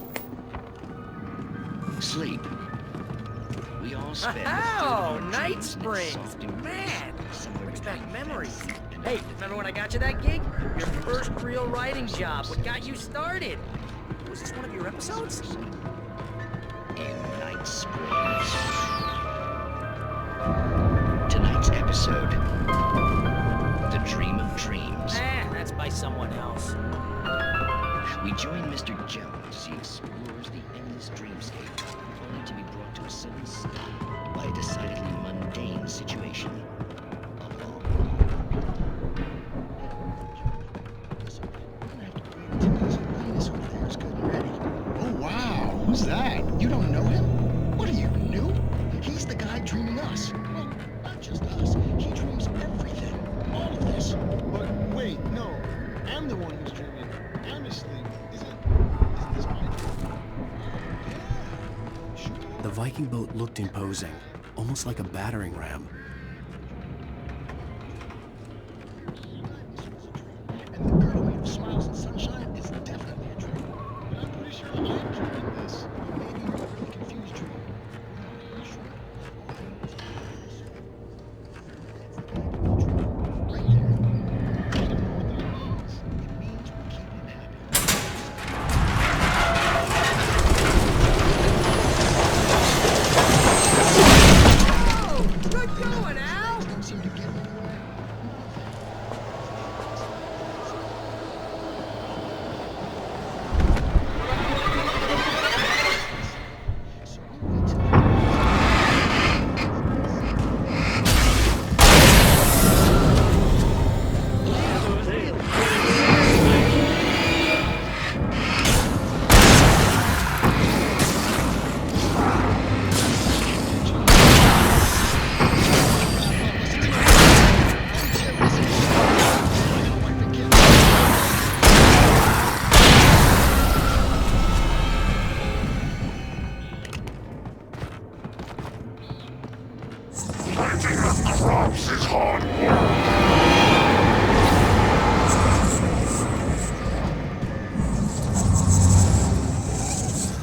Speaker 15: Sleep. We all spend
Speaker 6: Oh, Night Springs. Man, brings back memories. Hey, remember when I got you that gig? Your first real writing job. What got you started? Was this one of your episodes?
Speaker 15: In Night Springs. Tonight's episode, The Dream of Dreams.
Speaker 6: That's by someone else.
Speaker 15: We join Mr. Jones as he explores the endless dreamscape, only to be brought to a sudden stop by a decidedly mundane situation.
Speaker 9: Oh, wow. Who's that? You don't know him? What are you, new? He's the guy dreaming us. Well, not just us. He dreams everything. All of this. But wait, no. I'm the one who's dreaming. I'm asleep. Isn't this my dream?
Speaker 2: The Viking boat looked imposing, almost like a battering ram.
Speaker 9: And the girl made of smiles and sunshine is definitely a dream. But I'm pretty sure I'm dreaming this. Or maybe you're a really confused dream. I'm not sure. All I know is right there. I don't know what that means. It means we're keeping him happy.
Speaker 10: Good going, Al!
Speaker 9: Don't seem to get him anywhere.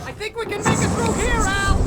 Speaker 10: I think we can make it through here, Al!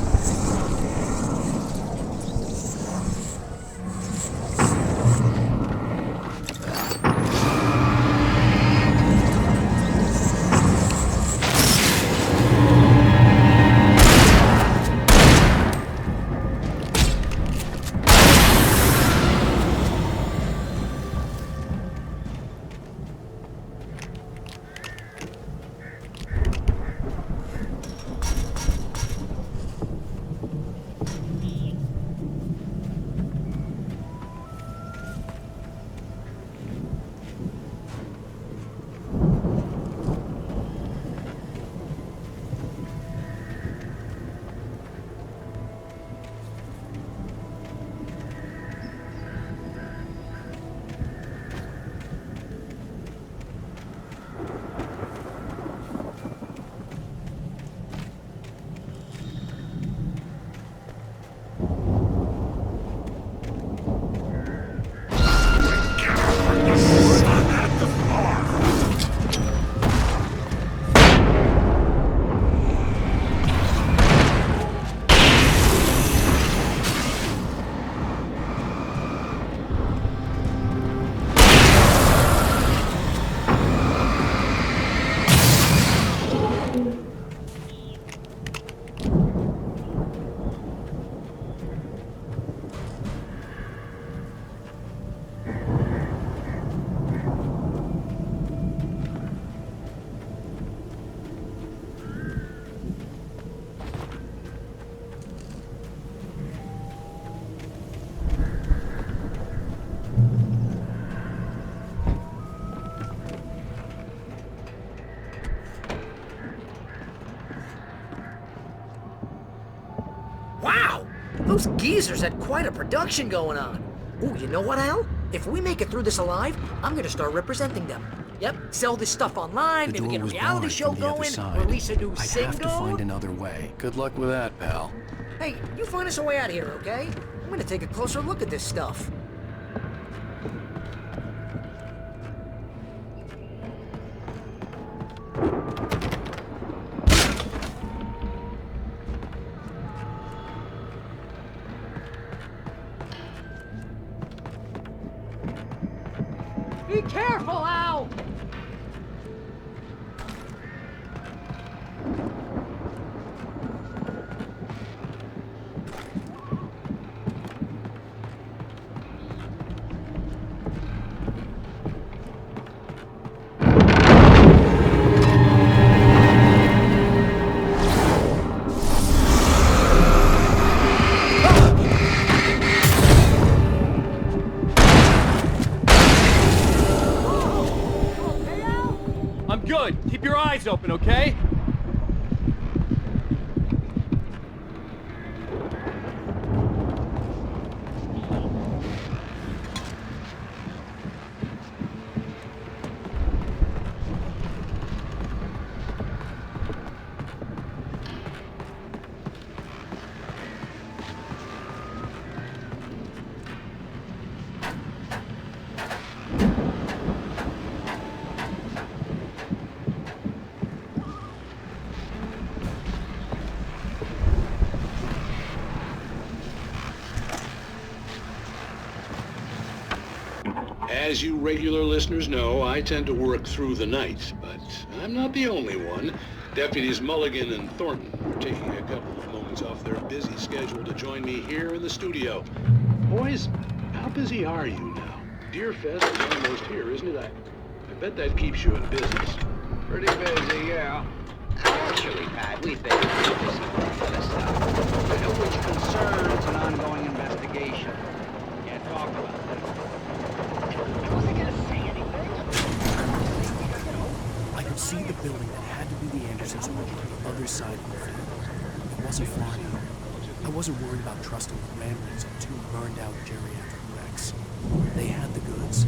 Speaker 6: Wow! Those geezers had quite a production going on. Ooh, you know what, Al? If we make it through this alive, I'm gonna start representing them. Yep, sell this stuff online, maybe get a reality show going, release a new single.
Speaker 2: I'd have to find another way.
Speaker 13: Good luck with that, pal.
Speaker 6: Hey, you find us a way out of here, okay? I'm gonna take a closer look at this stuff.
Speaker 10: Be careful, Al!
Speaker 13: Good. Keep your eyes open, okay?
Speaker 16: As you regular listeners know, I tend to work through the night, but I'm not the only one. Deputies Mulligan and Thornton are taking a couple of moments off their busy schedule to join me here in the studio. Boys, how busy are you now? Deerfest is almost here, isn't it? I bet that keeps you in business.
Speaker 17: Pretty busy, yeah. Actually, Pat, we've been busy with other stuff. Which concerns an ongoing investigation. Can't talk about that. Wasn't gonna say anything.
Speaker 2: I could see the building that had to be the Andersons' home on the other side of the field. It wasn't far now. I wasn't worried about trusting the ramblings of two burned-out geriatric wrecks. They had the goods.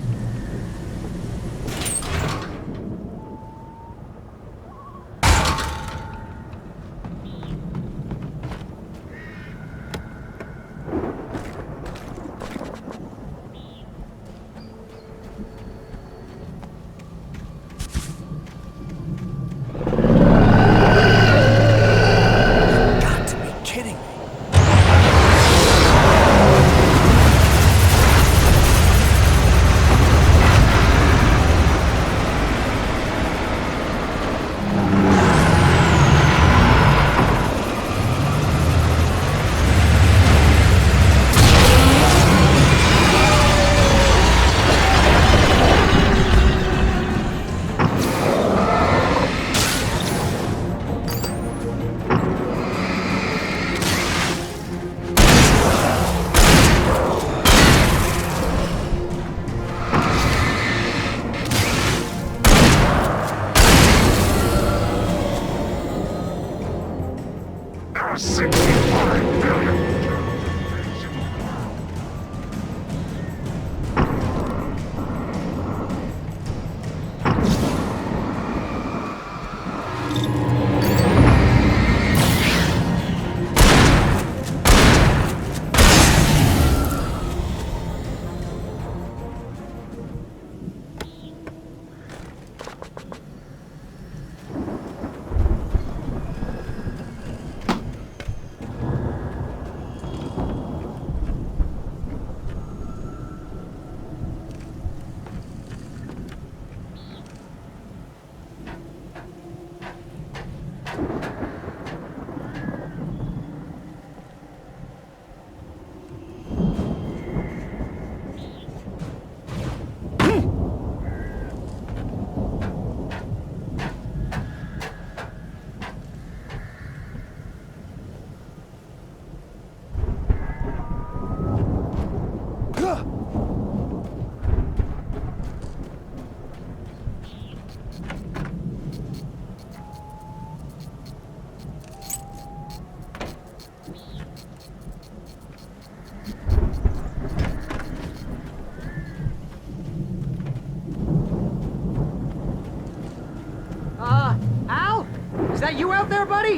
Speaker 6: Al? Is that you out there, buddy?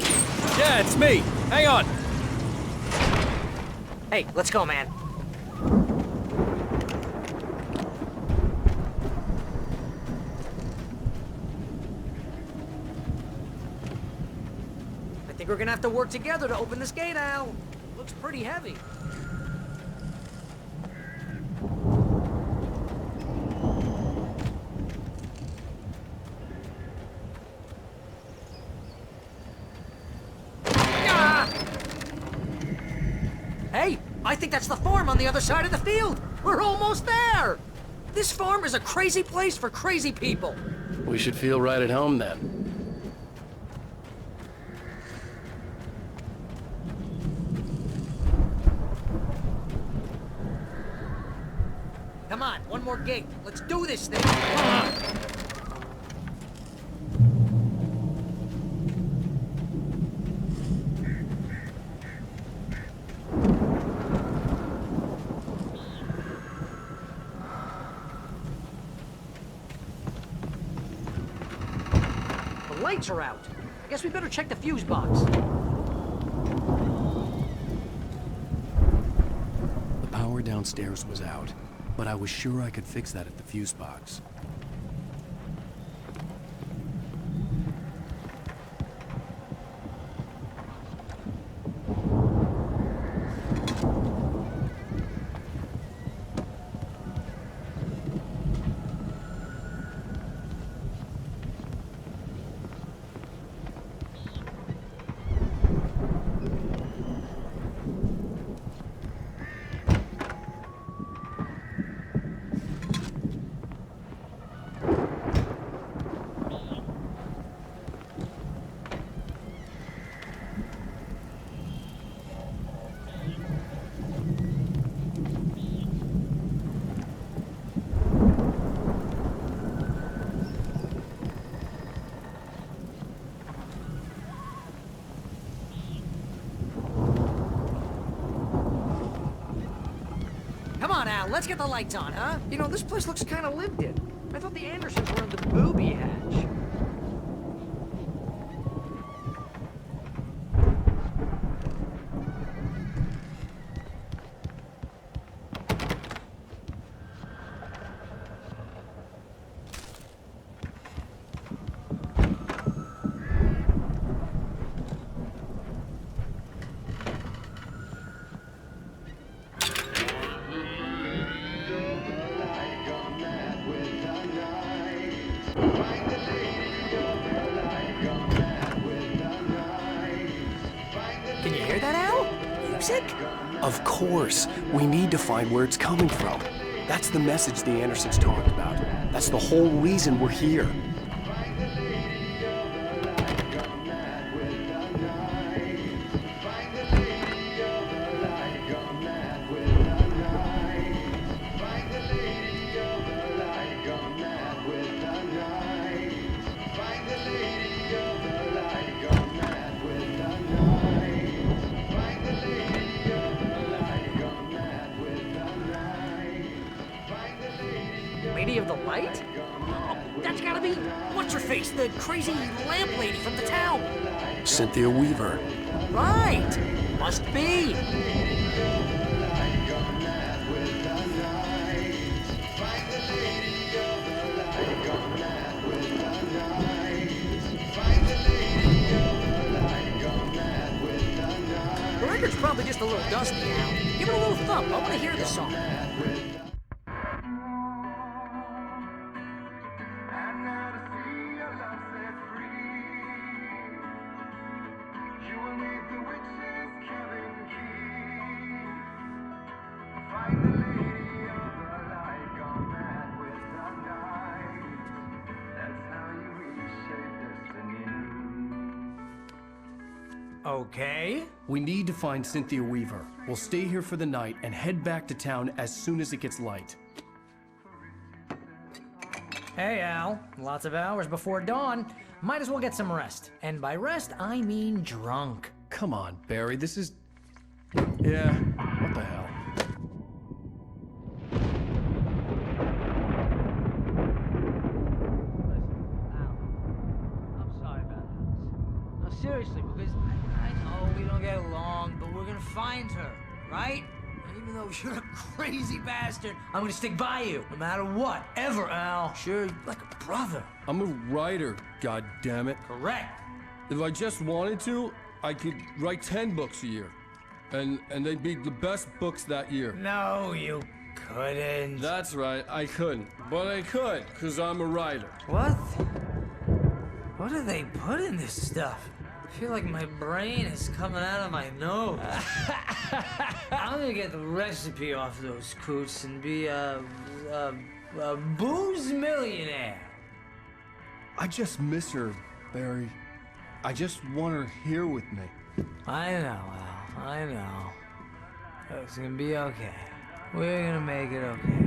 Speaker 13: Yeah, it's me. Hang on.
Speaker 6: Hey, let's go, man. I think we're gonna have to work together to open this gate, Al. Looks pretty heavy. Hey, I think that's the farm on the other side of the field. We're almost there. This farm is a crazy place for crazy people.
Speaker 2: We should feel right at home then.
Speaker 6: Come on, one more gate. Let's do this thing. Come on. The lights are out. I guess we better check the fuse box.
Speaker 2: The power downstairs was out, but I was sure I could fix that at the fuse box.
Speaker 6: Come on, Al, let's get the lights on, huh? You know, this place looks kind of lived in. I thought the Andersons were in the booby hatch. Can you hear that, Al? Music?
Speaker 2: Of course. We need to find where it's coming from. That's the message the Andersons talked about. That's the whole reason we're here.
Speaker 6: Lady of the Light? Oh, that's gotta be what's-her-face, the crazy lamp lady from the town.
Speaker 2: Cynthia Weaver.
Speaker 6: Right! Must be. The record's probably just a little dusty now. Give it a little thump. I want to hear the song. Okay.
Speaker 2: We need to find Cynthia Weaver. We'll stay here for the night and head back to town as soon as it gets light.
Speaker 6: Hey, Al. Lots of hours before dawn. Might as well get some rest. And by rest, I mean drunk.
Speaker 2: Come on, Barry, this is... Yeah, what the hell?
Speaker 10: I'm sorry about this. No, seriously, because I know we don't get along, but we're gonna find her, right? And even though you're a crazy bastard, I'm gonna stick by you, no matter what, ever, Al. Sure, like a brother.
Speaker 18: I'm a writer, goddammit.
Speaker 10: Correct.
Speaker 18: If I just wanted to, I could write 10 books a year. And they'd be the best books that year.
Speaker 10: No, you couldn't.
Speaker 18: That's right, I couldn't. But I could, because I'm a writer.
Speaker 10: What? What do they put in this stuff? I feel like my brain is coming out of my nose. I'm gonna get the recipe off those coots and be a booze millionaire.
Speaker 18: I just miss her, Barry. I just want her here with me.
Speaker 10: I know, Al. I know. It's gonna be okay. We're gonna make it okay.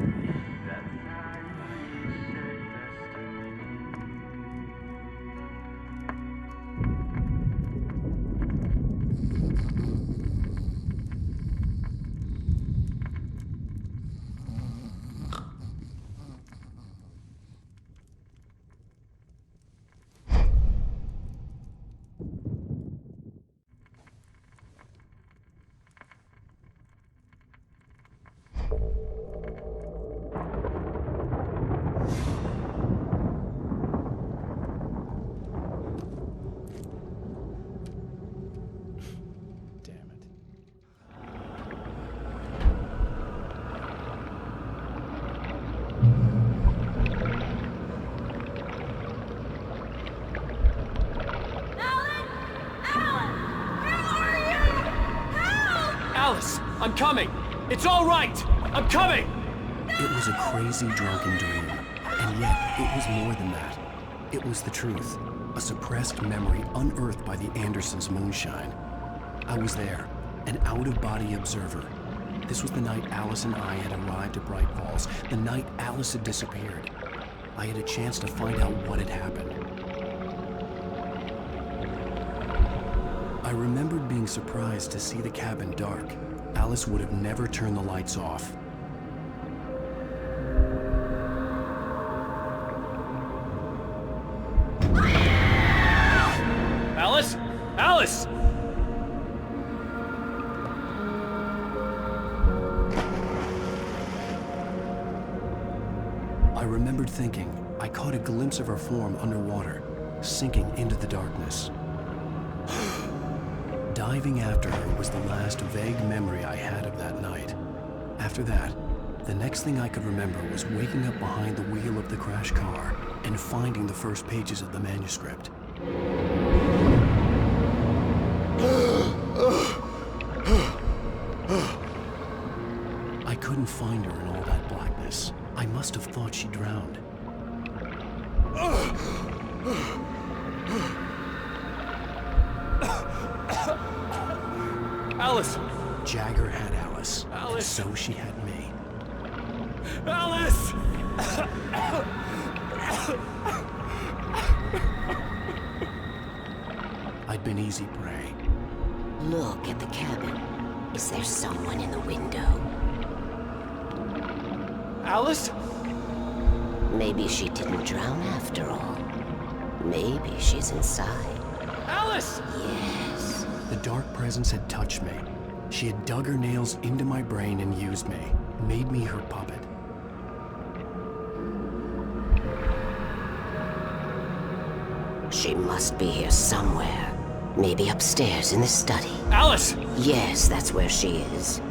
Speaker 13: Alice, I'm coming! It's all right! I'm coming!
Speaker 2: It was a crazy drunken dream, and yet it was more than that. It was the truth, a suppressed memory unearthed by the Andersons' moonshine. I was there, an out-of-body observer. This was the night Alice and I had arrived at Bright Falls, the night Alice had disappeared. I had a chance to find out what had happened. I remembered being surprised to see the cabin dark. Alice would have never turned the lights off. I remembered thinking I caught a glimpse of her form underwater, sinking into the darkness. Diving after her was the last vague memory I had of that night. After that, the next thing I could remember was waking up behind the wheel of the crash car and finding the first pages of the manuscript. I couldn't find her in all that blackness. I must have thought she drowned.
Speaker 13: Alice!
Speaker 2: Jagger had Alice.
Speaker 13: Alice!
Speaker 2: And so she had me.
Speaker 13: Alice!
Speaker 2: I'd been easy prey.
Speaker 19: Look at the cabin. Is there someone in the window?
Speaker 13: Alice?
Speaker 19: Maybe she didn't drown after all. Maybe she's inside.
Speaker 13: Alice!
Speaker 19: Yes.
Speaker 2: The dark presence had touched me. She had dug her nails into my brain and used me, made me her puppet.
Speaker 19: She must be here somewhere. Maybe upstairs in the study.
Speaker 13: Alice!
Speaker 19: Yes, that's where she is.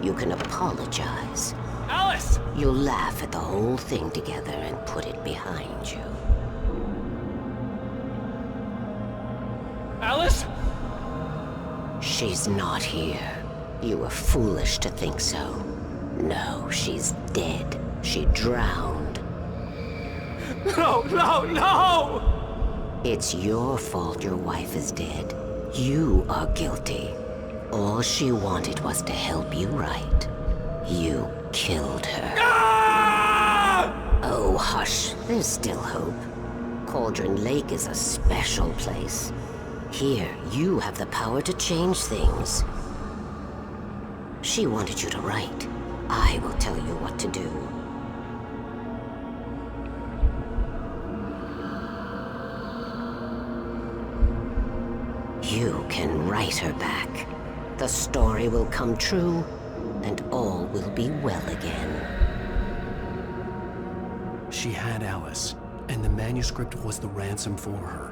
Speaker 19: You can apologize.
Speaker 13: Alice!
Speaker 19: You'll laugh at the whole thing together and put it behind you.
Speaker 13: Alice?
Speaker 19: She's not here. You were foolish to think so. No, she's dead. She drowned.
Speaker 13: No, no, no!
Speaker 19: It's your fault your wife is dead. You are guilty. All she wanted was to help you right. You killed her.
Speaker 13: Ah!
Speaker 19: Oh, hush. There's still hope. Cauldron Lake is a special place. Here, you have the power to change things. She wanted you to write. I will tell you what to do. You can write her back. The story will come true, and all will be well again.
Speaker 2: She had Alice, and the manuscript was the ransom for her.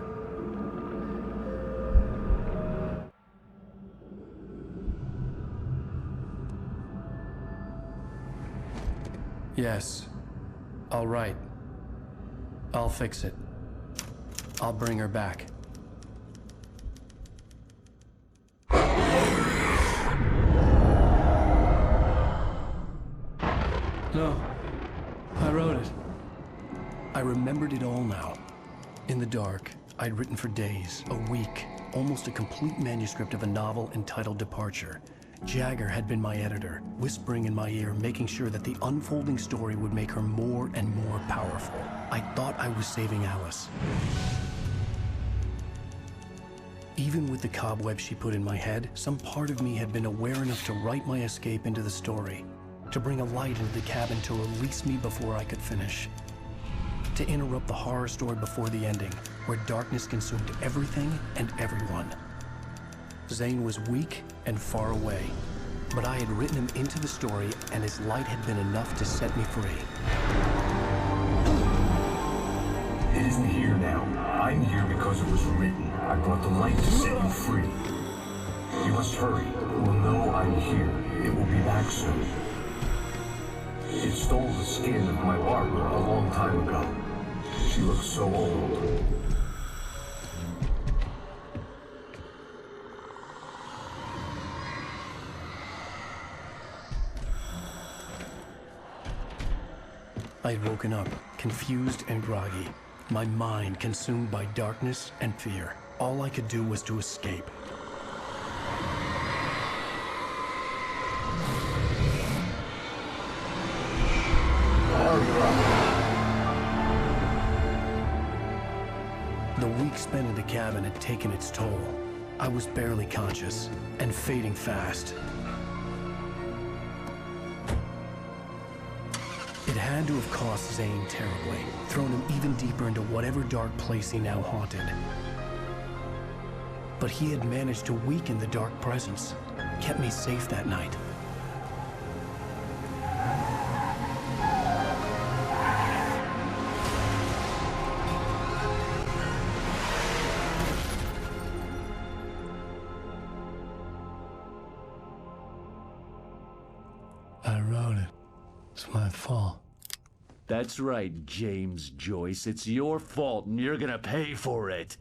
Speaker 2: Yes. All right. I'll fix it. I'll bring her back. No. I wrote it. I remembered it all now. In the dark, I'd written for days, a week, almost a complete manuscript of a novel entitled Departure. Jagger had been my editor, whispering in my ear, making sure that the unfolding story would make her more and more powerful. I thought I was saving Alice. Even with the cobweb she put in my head, some part of me had been aware enough to write my escape into the story, to bring a light into the cabin to release me before I could finish, to interrupt the horror story before the ending, where darkness consumed everything and everyone. Zane was weak and far away, but I had written him into the story, and his light had been enough to set me free.
Speaker 14: It isn't here now. I'm here because it was written. I brought the light to set you free. You must hurry. We'll know I'm here. It will be back soon. It stole the skin of my Barbara a long time ago. She looks so old.
Speaker 2: I had woken up, confused and groggy, my mind consumed by darkness and fear. All I could do was to escape. The week spent in the cabin had taken its toll. I was barely conscious, and fading fast. It had to have cost Zane terribly, thrown him even deeper into whatever dark place he now haunted. But he had managed to weaken the dark presence, kept me safe that night. I wrote it. It's my fault.
Speaker 20: That's right, James Joyce. It's your fault, and you're gonna pay for it.